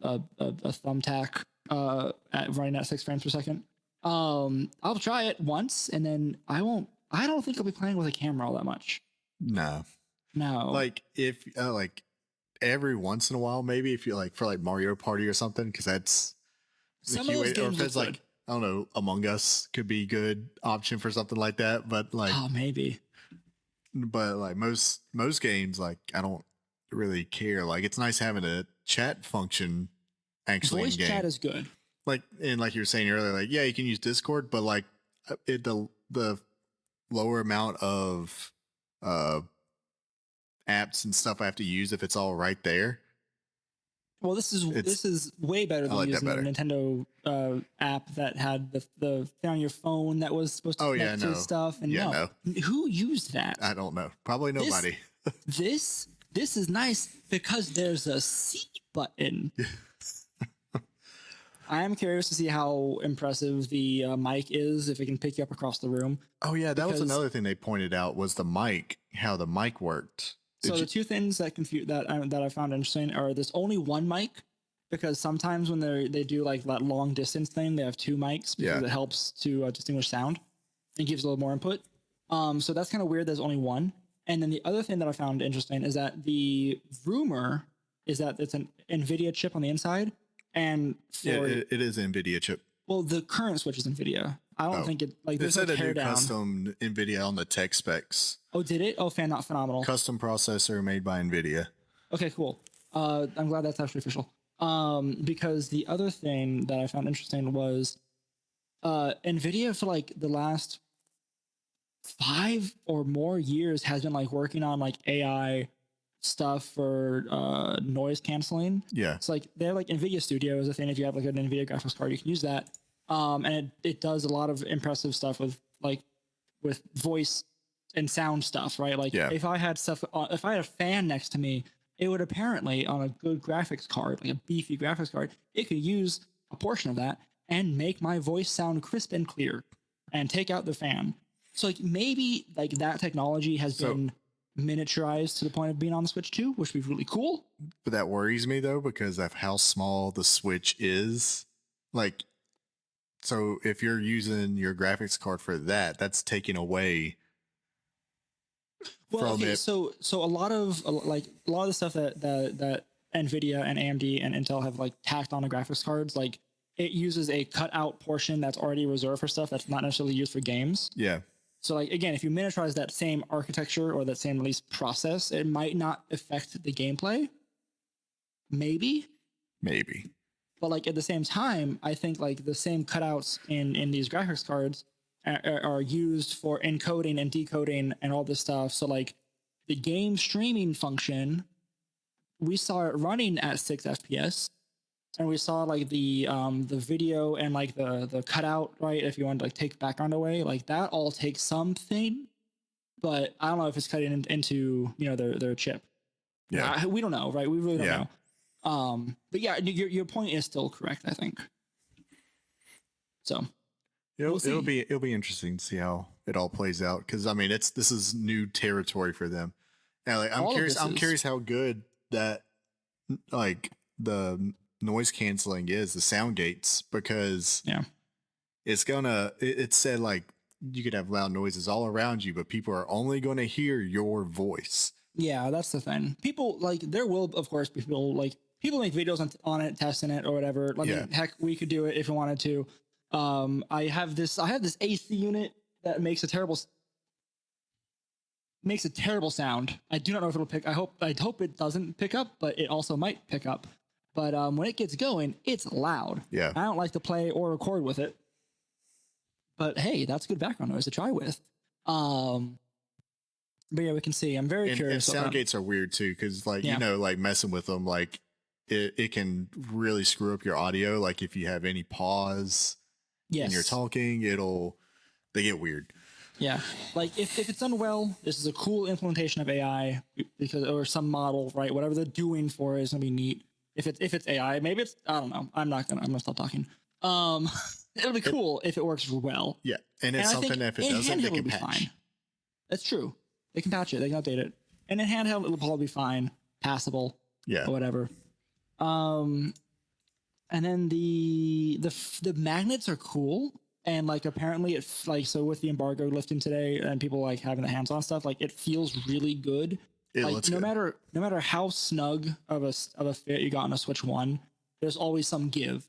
thumbtack at running at 6 frames per second. I'll try it once and then I don't think I'll be playing with a camera all that much. No. No. Like if like every once in a while, maybe if you like for like Mario Party or something, because that's the some of those or games if it's look like good. I don't know, Among Us could be good option for something like that. But like, Oh, maybe. but like most games, like I don't really care. Like it's nice having a chat function actually Voice in game. chat is good. Like and like you were saying earlier, like yeah, you can use Discord, but like the lower amount of apps and stuff I have to use if it's all right there. Well, this is way better than like that using the better. Nintendo app that had the thing on your phone that was supposed to Oh, yeah, connect to no. stuff. And Yeah, who used that? I don't know. Probably nobody. This is nice because there's a C button. I am curious to see how impressive the mic is if it can pick you up across the room. Oh yeah, that was Because- another thing they pointed out was the mic, how the mic worked. So Did the two things that I found interesting are there's only one mic, because sometimes when they do like that long distance thing, they have two mics because Yeah. it helps to distinguish sound and gives a little more input. So that's kind of weird. There's only one. And then the other thing that I found interesting is that the rumor is that it's an NVIDIA chip on the inside, and for yeah, it is NVIDIA chip. well, the current Switch is NVIDIA. I don't Oh. think it like They there's no said a new teardown. custom NVIDIA on the tech specs. Oh, did it? Oh, not phenomenal. Custom processor made by NVIDIA. Okay, cool. I'm glad that's actually official. Because the other thing that I found interesting was NVIDIA for like the last 5 or more years has been like working on like AI stuff for noise canceling. Yeah. It's like they're like NVIDIA Studio is a thing. If you have like an NVIDIA graphics card, you can use that. And it does a lot of impressive stuff with voice and sound stuff, right? Like if I had if I had a fan next to me, it would apparently on a good graphics card, like a beefy graphics card, it could use a portion of that and make my voice sound crisp and clear and take out the fan. So like maybe like that technology has been miniaturized to the point of being on the Switch 2, which would be really cool. But that worries me though, because of how small the Switch is. Like, so if you're using your graphics card for that, that's taking away from it. So a lot of the stuff that NVIDIA and AMD and Intel have like tacked on the graphics cards, like it uses a cutout portion that's already reserved for stuff that's not necessarily used for games. Yeah. So like again, if you miniaturize that same architecture or that same release process, it might not affect the gameplay. Maybe. But like at the same time, I think like the same cutouts in these graphics cards are used for encoding and decoding and all this stuff. So like the game streaming function, we saw it running at 6 FPS, and we saw like the video and like the cutout, right? If you want to like take background away, like that all takes something, but I don't know if it's cutting into their chip. Yeah, we don't know, right? We really don't know. But yeah, your point is still correct, I think. So it'll be interesting to see how it all plays out, because I mean this is new territory for them. Now, like, I'm curious how good that like the noise canceling is, the sound gates, because it said like you could have loud noises all around you, but people are only going to hear your voice. Yeah, that's the thing. People like there will of course be people make videos on it, testing it or whatever. I mean, heck, we could do it if we wanted to. I have this AC unit that makes a terrible sound. I do not know if it'll pick. I hope it doesn't pick up, but it also might pick up. But when it gets going, it's loud. Yeah. I don't like to play or record with it. But hey, that's good background noise to try with. But yeah, we can see. I'm very curious. And sound gates are weird too, because like like messing with them, like it can really screw up your audio. Like if you have any pause when you're talking, they get weird. Yeah, like if it's done well, this is a cool implementation of AI or some model, right? Whatever they're doing for it is gonna be neat. If it's AI, maybe it's, I don't know. I'm gonna stop talking. It'll be cool if it works well. Yeah, and it's something that if it doesn't, they can patch. Fine. That's true. They can patch it. They can update it. And in handheld, it'll probably be fine, passable. Yeah. Or whatever. And then the magnets are cool. And like apparently it's like, so with the embargo lifting today and people like having the hands on stuff, like it feels really good. Like no matter how snug of a fit you got on a Switch 1, there's always some give.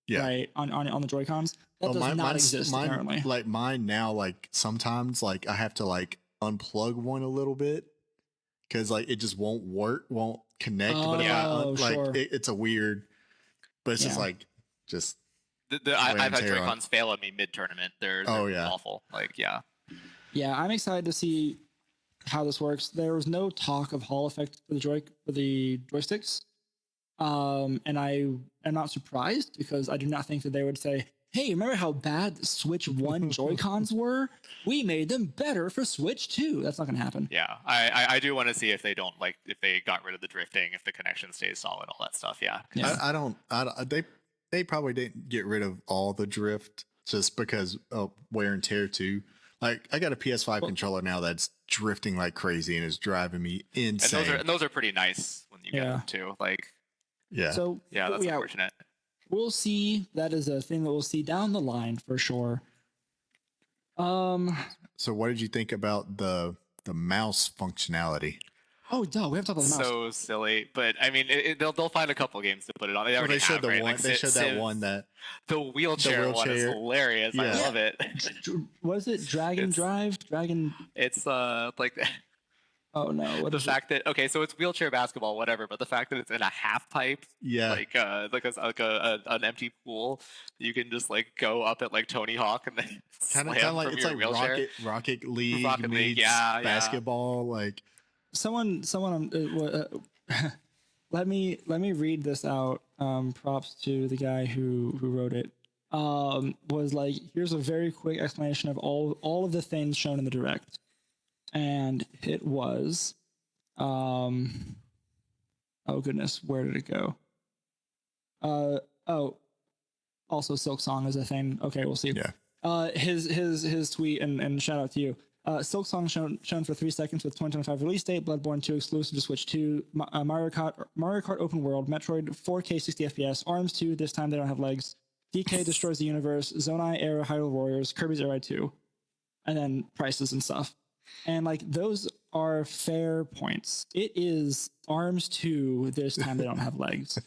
Yeah. Right. On the Joy-Cons. That does not exist apparently. Like mine now, like sometimes like I have to like unplug one a little bit because like it just won't connect. But if it's a weird, but it's just like I've had Joy-Cons fail at me mid-tournament. They're awful. Like yeah, I'm excited to see how this works. There was no talk of Hall effect for the joysticks, and I am not surprised because I do not think that they would say, "Hey, remember how bad the Switch 1 Joy-Cons were? We made them better for Switch 2." That's not going to happen. Yeah, I do want to see if they don't if they got rid of the drifting, if the connection stays solid, all that stuff. Yeah. They probably didn't get rid of all the drift just because of wear and tear too. Like I got a PS5 controller now that's drifting like crazy and is driving me insane. And those are pretty nice when you get them too. Like So that's unfortunate. We'll see. That is a thing that we'll see down the line for sure. So what did you think about the mouse functionality? Oh, duh, we have to talk about the mouse. So silly, but I mean, they'll find a couple games to put it on. They showed the right? one. Like, they showed that one that the wheelchair one is hilarious. I love it. Was it Dragon Drive? Dragon. It's like. Oh no! The fact that so it's wheelchair basketball, whatever, but the fact that it's in a half pipe, like an empty pool, you can just like go up at like Tony Hawk and then kind of like it's like wheelchair. Rocket League meets basketball, like. someone let me read this out. Props to the guy who wrote it. Was like, here's a very quick explanation of all of the things shown in the direct, and it was, oh goodness, where did it go? Oh, also Silk Song is a thing. Okay, we'll see. Yeah. His tweet and shout out to you. Silk Song shown for 3 seconds with 2025 release date. Bloodborne 2 exclusive to Switch 2. Mario Kart Open World. Metroid 4K 60 FPS. Arms 2. This time they don't have legs. DK Destroys the Universe. Zonai Era Hyrule Warriors. Kirby's Air Ride 2. And then prices and stuff. And like, those are fair points. It is Arms 2. This time they don't have legs,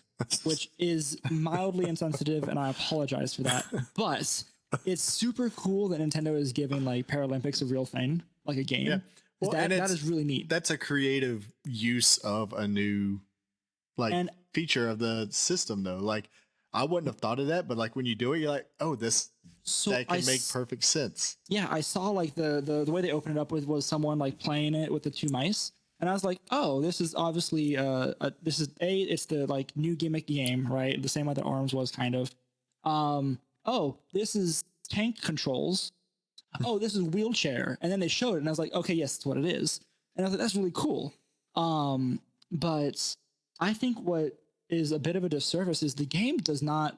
which is mildly insensitive, and I apologize for that. But it's super cool that Nintendo is giving like Paralympics a real thing, like a game. Yeah. Well, that is really neat. That's a creative use of a new feature of the system, though. Like, I wouldn't have thought of that, but like when you do it, you're like, oh, that can make perfect sense. Yeah, I saw like the way they opened it up with was someone like playing it with the 2 mice, and I was like, oh, this is obviously it's the like new gimmick game, right? The same way that Arms was kind of. Oh, this is tank controls. Oh, this is wheelchair, and then they showed it, and I was like, okay, yes, that's what it is, and I was like, that's really cool. But I think what is a bit of a disservice is the game does not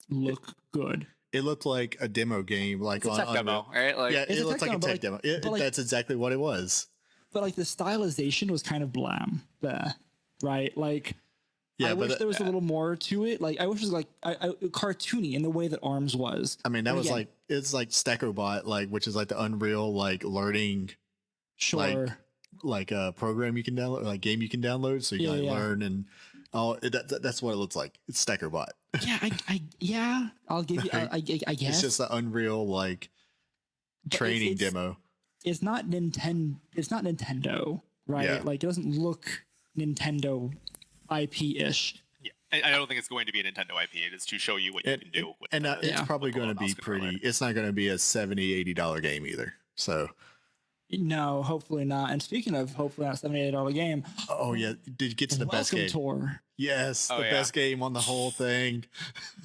look good. It looked like a demo game, like it's a tech demo, right? Like, yeah, it looked like a tech demo. That's exactly what it was. But like the stylization was kind of blah, right? Like, yeah, I wish there was a little more to it. Like, I wish it was like cartoony in the way that Arms was. I mean, that was like, it's like Stackerbot, like, which is like the Unreal like learning, sure, like a program you can download, like game you can download, so you can learn and. Oh, that's what it looks like. It's Stackerbot. Yeah, I'll give you. I guess it's just an Unreal like training demo. It's not Nintendo. It's not Nintendo, right? Yeah. Like, it doesn't look Nintendo IP-ish. Yeah, I don't think it's going to be a Nintendo IP. It is to show you what you can do. It's probably going to be pretty. It's not going to be a $70-$80 game either. So. No, hopefully not. And speaking of hopefully not $78 game. Oh yeah, did you get to the best game? Tour. Yes, the best game on the whole thing.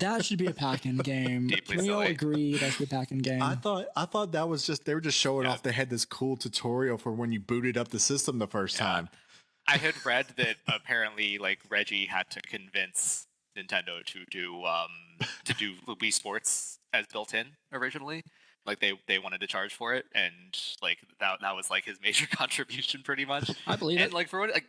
That should be a pack-in game. Can we all agree that should be a pack-in game? I thought that was just, they were just showing off. They had this cool tutorial for when you booted up the system the first time. I had read that apparently like Reggie had to convince Nintendo to do Wii Sports as built in originally. Like they wanted to charge for it, and like that was like his major contribution, pretty much. I believe it. Like for what, like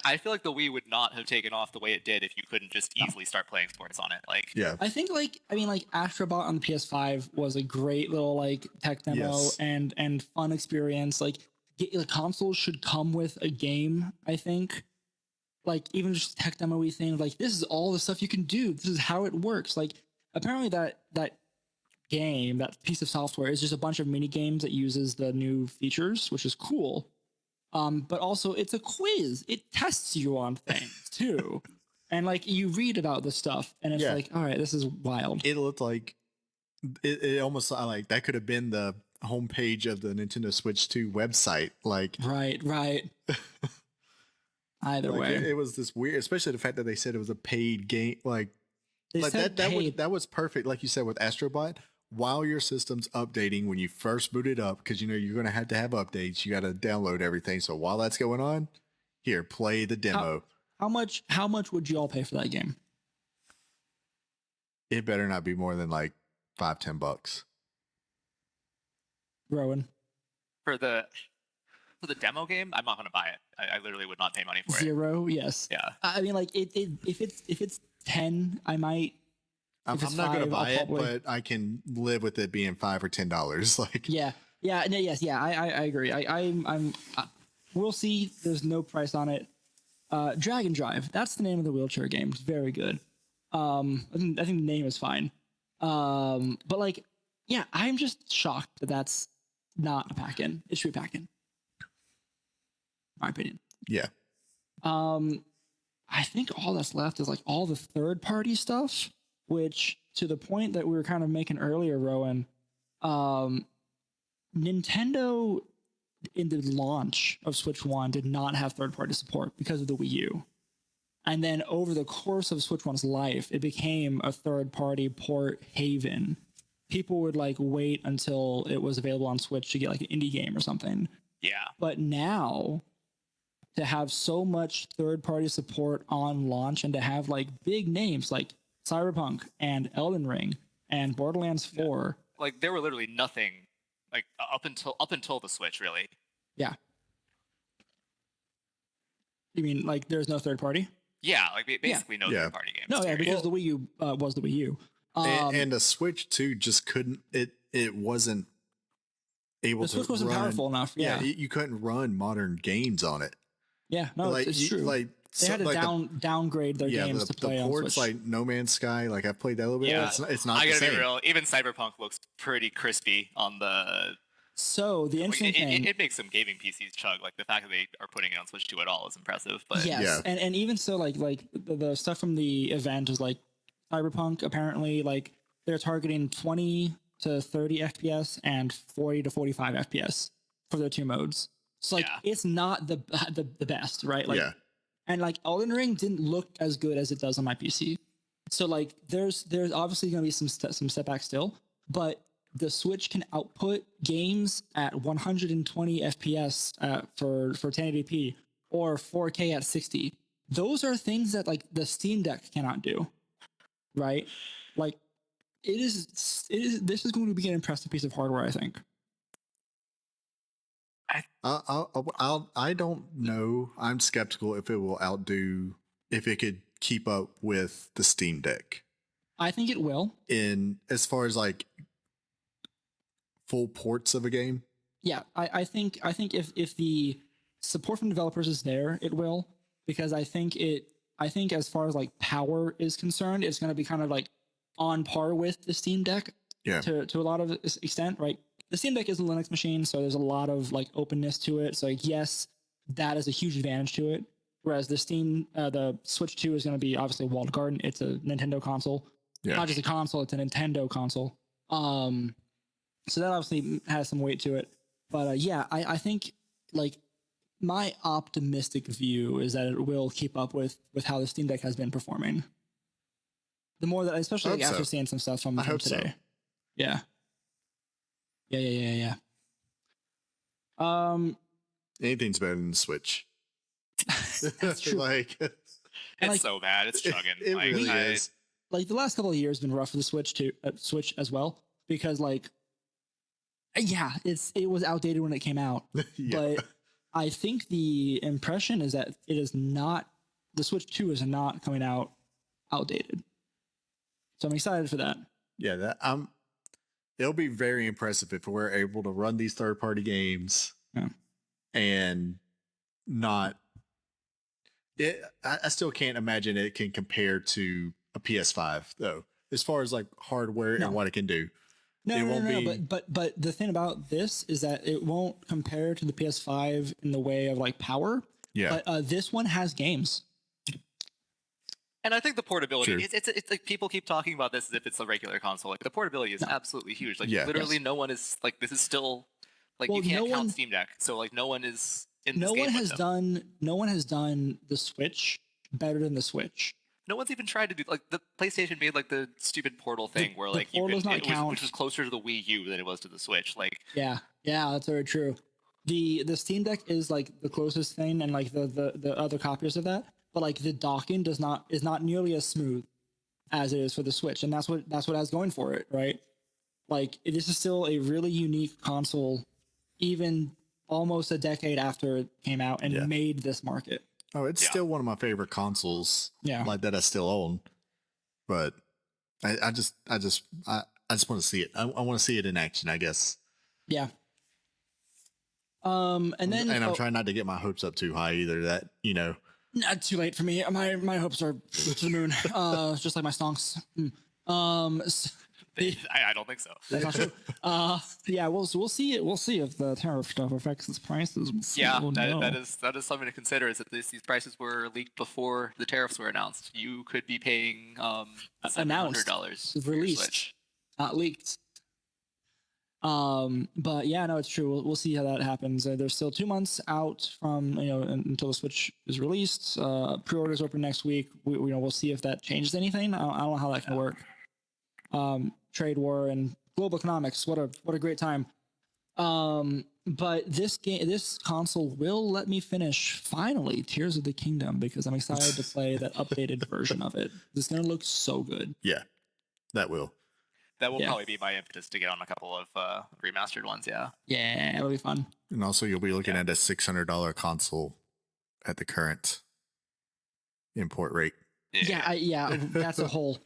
I feel like the Wii would not have taken off the way it did if you couldn't just easily start playing sports on it. Like, yeah, I think like Astrobot on the PS5 was a great little like tech demo and fun experience. Like, the consoles should come with a game. I think, like, even just tech demo-y thing. Like, this is all the stuff you can do. This is how it works. Like, apparently that game, that piece of software, is just a bunch of mini games that uses the new features, which is cool. But also it's a quiz. It tests you on things too. And like, you read about this stuff and it's like, all right, this is wild. It looked like it almost like that could have been the homepage of the Nintendo Switch 2 website. Like, right. Either way, it was this weird, especially the fact that they said it was a paid game. Like that was perfect. Like you said with Astrobot, while your system's updating, when you first boot it up, because you're going to have updates, you got to download everything. So while that's going on, here, play the demo. How much would you all pay for that game? It better not be more than like $5-10. Rowan, for the demo game, I'm not going to buy it. I literally would not pay money for it. Zero, yes. Yeah. I mean, like, if it's 10, I might. I'm not going to buy it, but I can live with it being $5 or $10. Like, I agree. I'm we'll see. There's no price on it. Dragon Drive. That's the name of the wheelchair game. It's very good. I think the name is fine. But like, yeah, I'm just shocked that that's not a pack-in. It should be a pack-in. My opinion. Yeah. I think all that's left is like all the third-party stuff, which, to the point that we were kind of making earlier, Rowan, Nintendo in the launch of Switch 1 did not have third-party support because of the Wii U. And then over the course of Switch 1's life, it became a third-party port haven. People would like wait until it was available on Switch to get like an indie game or something. Yeah. But now to have so much third-party support on launch and to have like big names like Cyberpunk and Elden Ring and Borderlands 4. Like there were literally nothing like up until the Switch, really. Yeah. You mean like there's no third party? Yeah, like basically no Yeah. third-party games. No, yeah, because the Wii U was the Wii U. And the Switch too just couldn't. It wasn't able The to. Switch wasn't run, powerful enough. Yeah, you couldn't run modern games on it. yeah, no, like it's true. Like they had to like downgrade their games to play the on ports Switch. like No Man's Sky. Like I played that a little bit. Yeah. It's not I the gotta same. be real. Even Cyberpunk looks pretty crispy on the. So the interesting thing, It makes some gaming PCs chug. Like the fact that they are putting it on Switch 2 at all is impressive. But yes, Yeah. and even so, like the stuff from the event is like Cyberpunk. Apparently, like they're targeting 20 to 30 FPS and 40 to 45 FPS for their two modes. So like Yeah. it's not the best, right? Like, Yeah. and like Elden Ring didn't look as good as it does on my PC. So like there's obviously going to be some setbacks still, but the Switch can output games at 120 FPS for 1080p or 4K at 60. Those are things that like the Steam Deck cannot do, right? Like this is going to be an impressive piece of hardware, I think. I don't know. I'm skeptical if it will outdo if it could keep up with the Steam Deck I think it will. in as far as like full ports of a game. Yeah, I think if the support from developers is there, it will, because I think as far as like power is concerned, it's going to be kind of like on par with the Steam Deck. Yeah. To a lot of extent, right? The Steam Deck is a Linux machine, so there's a lot of like openness to it. So like, yes, that is a huge advantage to it. Whereas the Switch 2 is going to be obviously a walled garden. It's a Nintendo console, Yeah. not just a console; it's a Nintendo console. So that obviously has some weight to it. But yeah, I think like my optimistic view is that it will keep up with how the Steam Deck has been performing. The more that, especially like I hope after so. seeing some stuff from I hope so. today. Yeah. Yeah. Anything's better than the Switch. That's true. Like it's like- so bad. It's chugging. it like, really I- is. Like the last couple of years have been rough for the Switch as well, because like, yeah, it was outdated when it came out, Yeah. but I think the impression is that it is not, the Switch 2 is not coming out outdated. So I'm excited for that. Yeah, it'll be very impressive if we're able to run these third-party games Yeah. and not. I still can't imagine it can compare to a PS5 though, as far as like hardware No. and what it can do. No, It no, won't no, no, be- but the thing about this is that it won't compare to the PS5 in the way of like power. Yeah, But this one has games. And I think the portability, True. it's like people keep talking about this as if it's a regular console. Like the portability is absolutely huge. Like Yeah. literally Yes. no one is like, this is still like, Well, you can't no count one- Steam Deck. So like no one is in this No game one with has them. no one has done the Switch better than the Switch. No one's even tried to do, like the PlayStation made like the stupid Portal thing where the like you Portal could, does not it was, count. which was closer to the Wii U than it was to the Switch. Like Yeah, that's very true. The Steam Deck is like the closest thing, and like the other copies of that, but like the docking is not nearly as smooth as it is for the Switch, and that's what has going for it, right? Like this is still a really unique console, even almost a decade after it came out and Yeah. made this market. oh, it's Yeah. still one of my favorite consoles. Yeah. like that I still own, but I just want to see it. I want to see it in action, I guess. Yeah. And then I'm trying not to get my hopes up too high either. That not too late for me. My hopes are to the moon. Just like my stonks. I don't think so. That's not true. Yeah, we'll see it. We'll see if the tariff stuff affects its prices. We'll see. Yeah, We'll know. that is something to consider. Is that these prices were leaked before the tariffs were announced. You could be paying Announced. $700 Released. Not leaked. But yeah, no, it's true. We'll see how that happens. There's still 2 months out from until the Switch is released. Pre-orders open next week. We'll see if that changes anything. I don't know how that can work. Trade war and global economics. What a great time. But this console will let me finish finally Tears of the Kingdom because I'm excited to play that updated version of it. It's gonna look so good. Yeah, that will. That will probably be my impetus to get on a couple of remastered ones. Yeah. Yeah, it'll be fun. And also, you'll be looking at a $600 console at the current import rate. Yeah, that's a whole.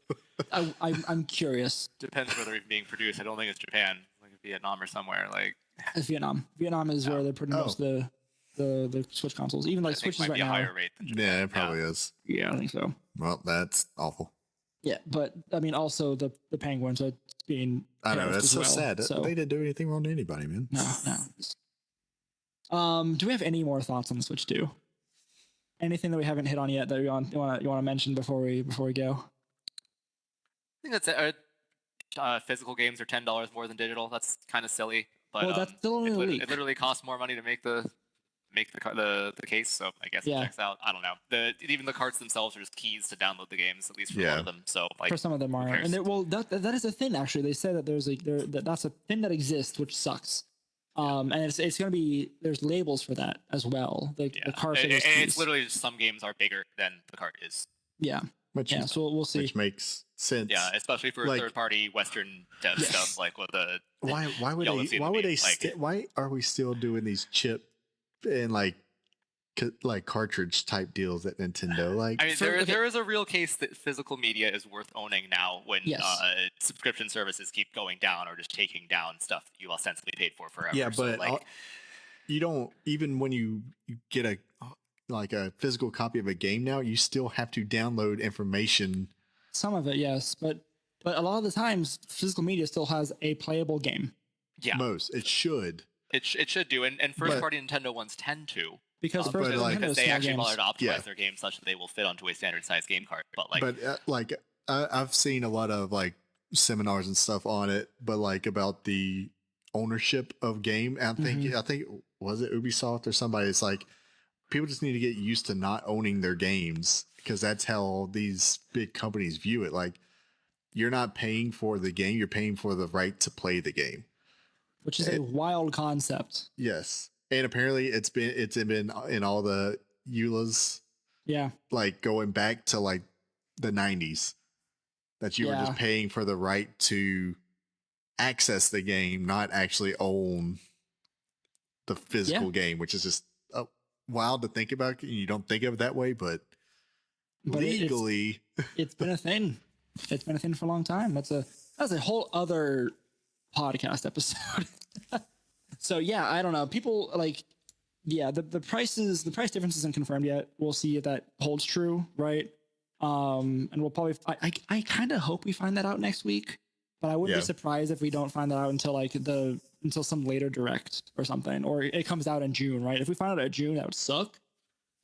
I'm curious. Depends whether it's being produced. I don't think it's Japan, like Vietnam or somewhere. Like it's Vietnam. Vietnam is where they're putting most of the Switch consoles. Even like Switches right now. Higher rate than Japan. Yeah, it probably is. Yeah, I think so. Well, that's awful. Yeah, but I mean, also the Penguins are being. I know that's so sad. So. They didn't do anything wrong to anybody, man. No. Do we have any more thoughts on the Switch 2? Anything that we haven't hit on yet that you want to mention before we go? I think that's it. Physical games are $10 more than digital. That's kind of silly, but that's still only a leak. It literally costs more money to make the case, so I guess it checks out. I don't know. Even the carts themselves are just keys to download the games, at least for a lot of them. So like for some of them are, and that is a thing. Actually, they say that that's a thing that exists, which sucks. And it's going to be there's labels for that as well. The cart. It's literally just some games are bigger than the cart is. Yeah. So we'll see. Which makes sense. Yeah, especially for third-party Western dev stuff, like with the. Why are we still doing these chip and like cartridge type deals at Nintendo? Like, I mean, there is a real case that physical media is worth owning now when subscription services keep going down or just taking down stuff that you ostensibly paid for forever. Yeah, but you don't even when you get a physical copy of a game now, you still have to download information. Some of it, yes, but a lot of the times, physical media still has a playable game. Yeah, it should. It should do, and first-party Nintendo ones tend to. Because they actually bother to optimize their games such that they will fit onto a standard size game cart. But I've seen a lot of seminars and stuff on it, but about the ownership of game. And I think was it Ubisoft or somebody? It's like people just need to get used to not owning their games because that's how these big companies view it. Like you're not paying for the game; you're paying for the right to play the game, which is a wild concept. Yes. And apparently it's been in all the EULAs. Yeah. Going back to the 90s that you were just paying for the right to access the game, not actually own the physical game, which is just wild to think about. You don't think of it that way, but legally it's been a thing. It's been a thing for a long time. That's a whole other podcast episode. So yeah, I don't know. People the price difference isn't confirmed yet. We'll see if that holds true, right? And we'll probably I kind of hope we find that out next week, but I wouldn't be surprised if we don't find that out until until some later direct or something, or it comes out in June, right? If we find out in June, that would suck.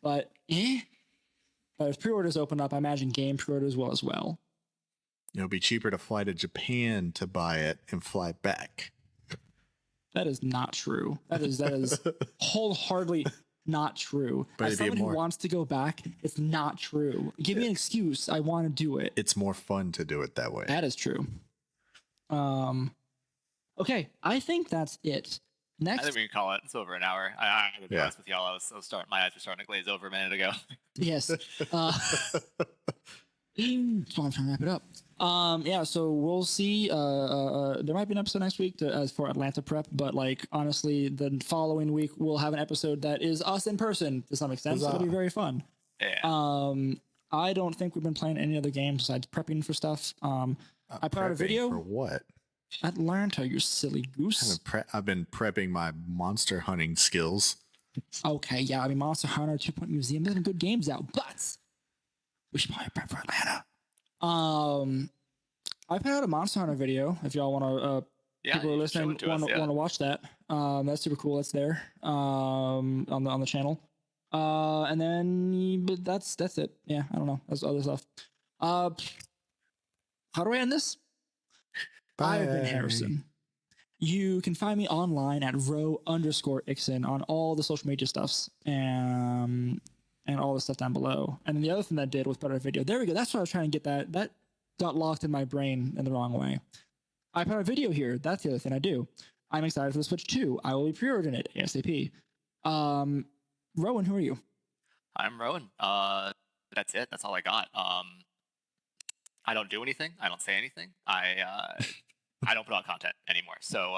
But But if pre-orders open up, I imagine game pre-orders will as well. It'll be cheaper to fly to Japan to buy it and fly back. That is not true. That is wholeheartedly not true. But as someone who wants to go back, it's not true. Give me an excuse. I want to do it. It's more fun to do it that way. That is true. Okay, I think that's it. Next, I think we can call it. It's over an hour. I'm gonna be honest with y'all. My eyes were starting to glaze over a minute ago. Yes. So I'm trying to wrap it up. Yeah, so we'll see. There might be an episode next week as for Atlanta prep, but honestly, the following week we'll have an episode that is us in person to some extent. So it'll be very fun. Yeah. I don't think we've been playing any other games besides prepping for stuff. I put out a video for what? Atlanta, you silly goose. I've been prepping my monster hunting skills. Okay, yeah, Monster Hunter 2 Point Museum, there's some good games out, but we should probably prep for Atlanta. I put out a Monster Hunter video. If y'all want to, people who are listening want to watch that. That's super cool. That's there on the channel. And then but that's it. Yeah, I don't know. That's other stuff. How do I end this? Bye. I've been Harrison, You can find me online at row_ixon on all the social media stuffs and all the stuff down below. And then the other thing that I did was better video. There we go. That's what I was trying to get that got locked in my brain in the wrong way. I put a video here. That's the other thing I do. I'm excited for the Switch 2. I will be pre-ordering it ASAP. Rowan, who are you? I'm Rowan. That's it. That's all I got. I don't do anything. I don't say anything. I don't put out content anymore. So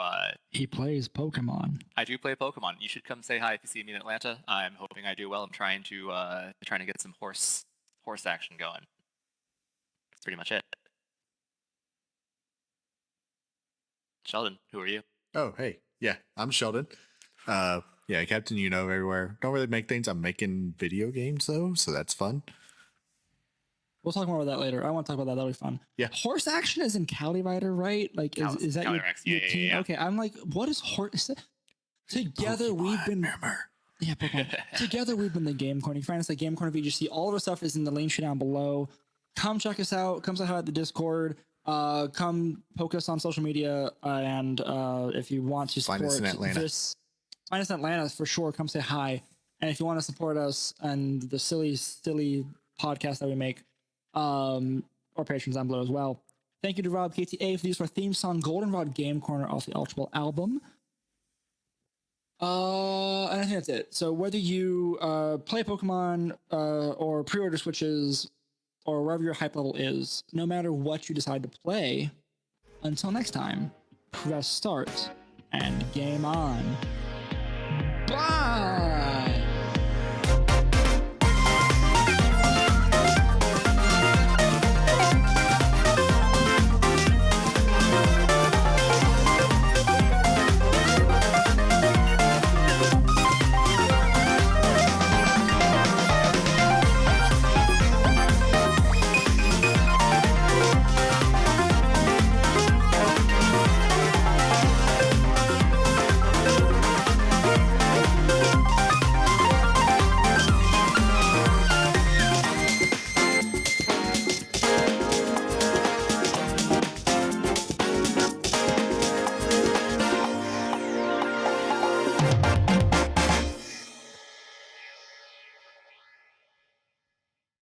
He plays Pokemon. I do play Pokemon. You should come say hi if you see me in Atlanta. I'm hoping I do well. I'm trying to get some horse action going. That's pretty much it. Sheldon, who are you? Oh, hey. Yeah, I'm Sheldon. Yeah, Captain everywhere. Don't really make things. I'm making video games, though, so that's fun. We'll talk more about that later. I want to talk about that. That'll be fun. Yeah. Horse action is in Cali Rider, right? Like, is that your team? Yeah. Okay, I'm like, what is horse? Together we've been... Yeah, Pokemon. Together we've been the Game Corner. You can find us at Game Corner VGC. All of our stuff is in the link tree down below. Come check us out. Come say hi at the Discord. Come poke us on social media. And if you want to support find us in Atlanta. Find us in Atlanta for sure. Come say hi. And if you want to support us and the silly podcast that we make, or patrons down below as well. Thank you to Rob KTA for the use of our theme song, Goldenrod Game Corner off the Ultra Ball album. And I think that's it. So whether you play Pokemon or pre-order Switches or wherever your hype level is, no matter what you decide to play, until next time, press start and game on. Bye!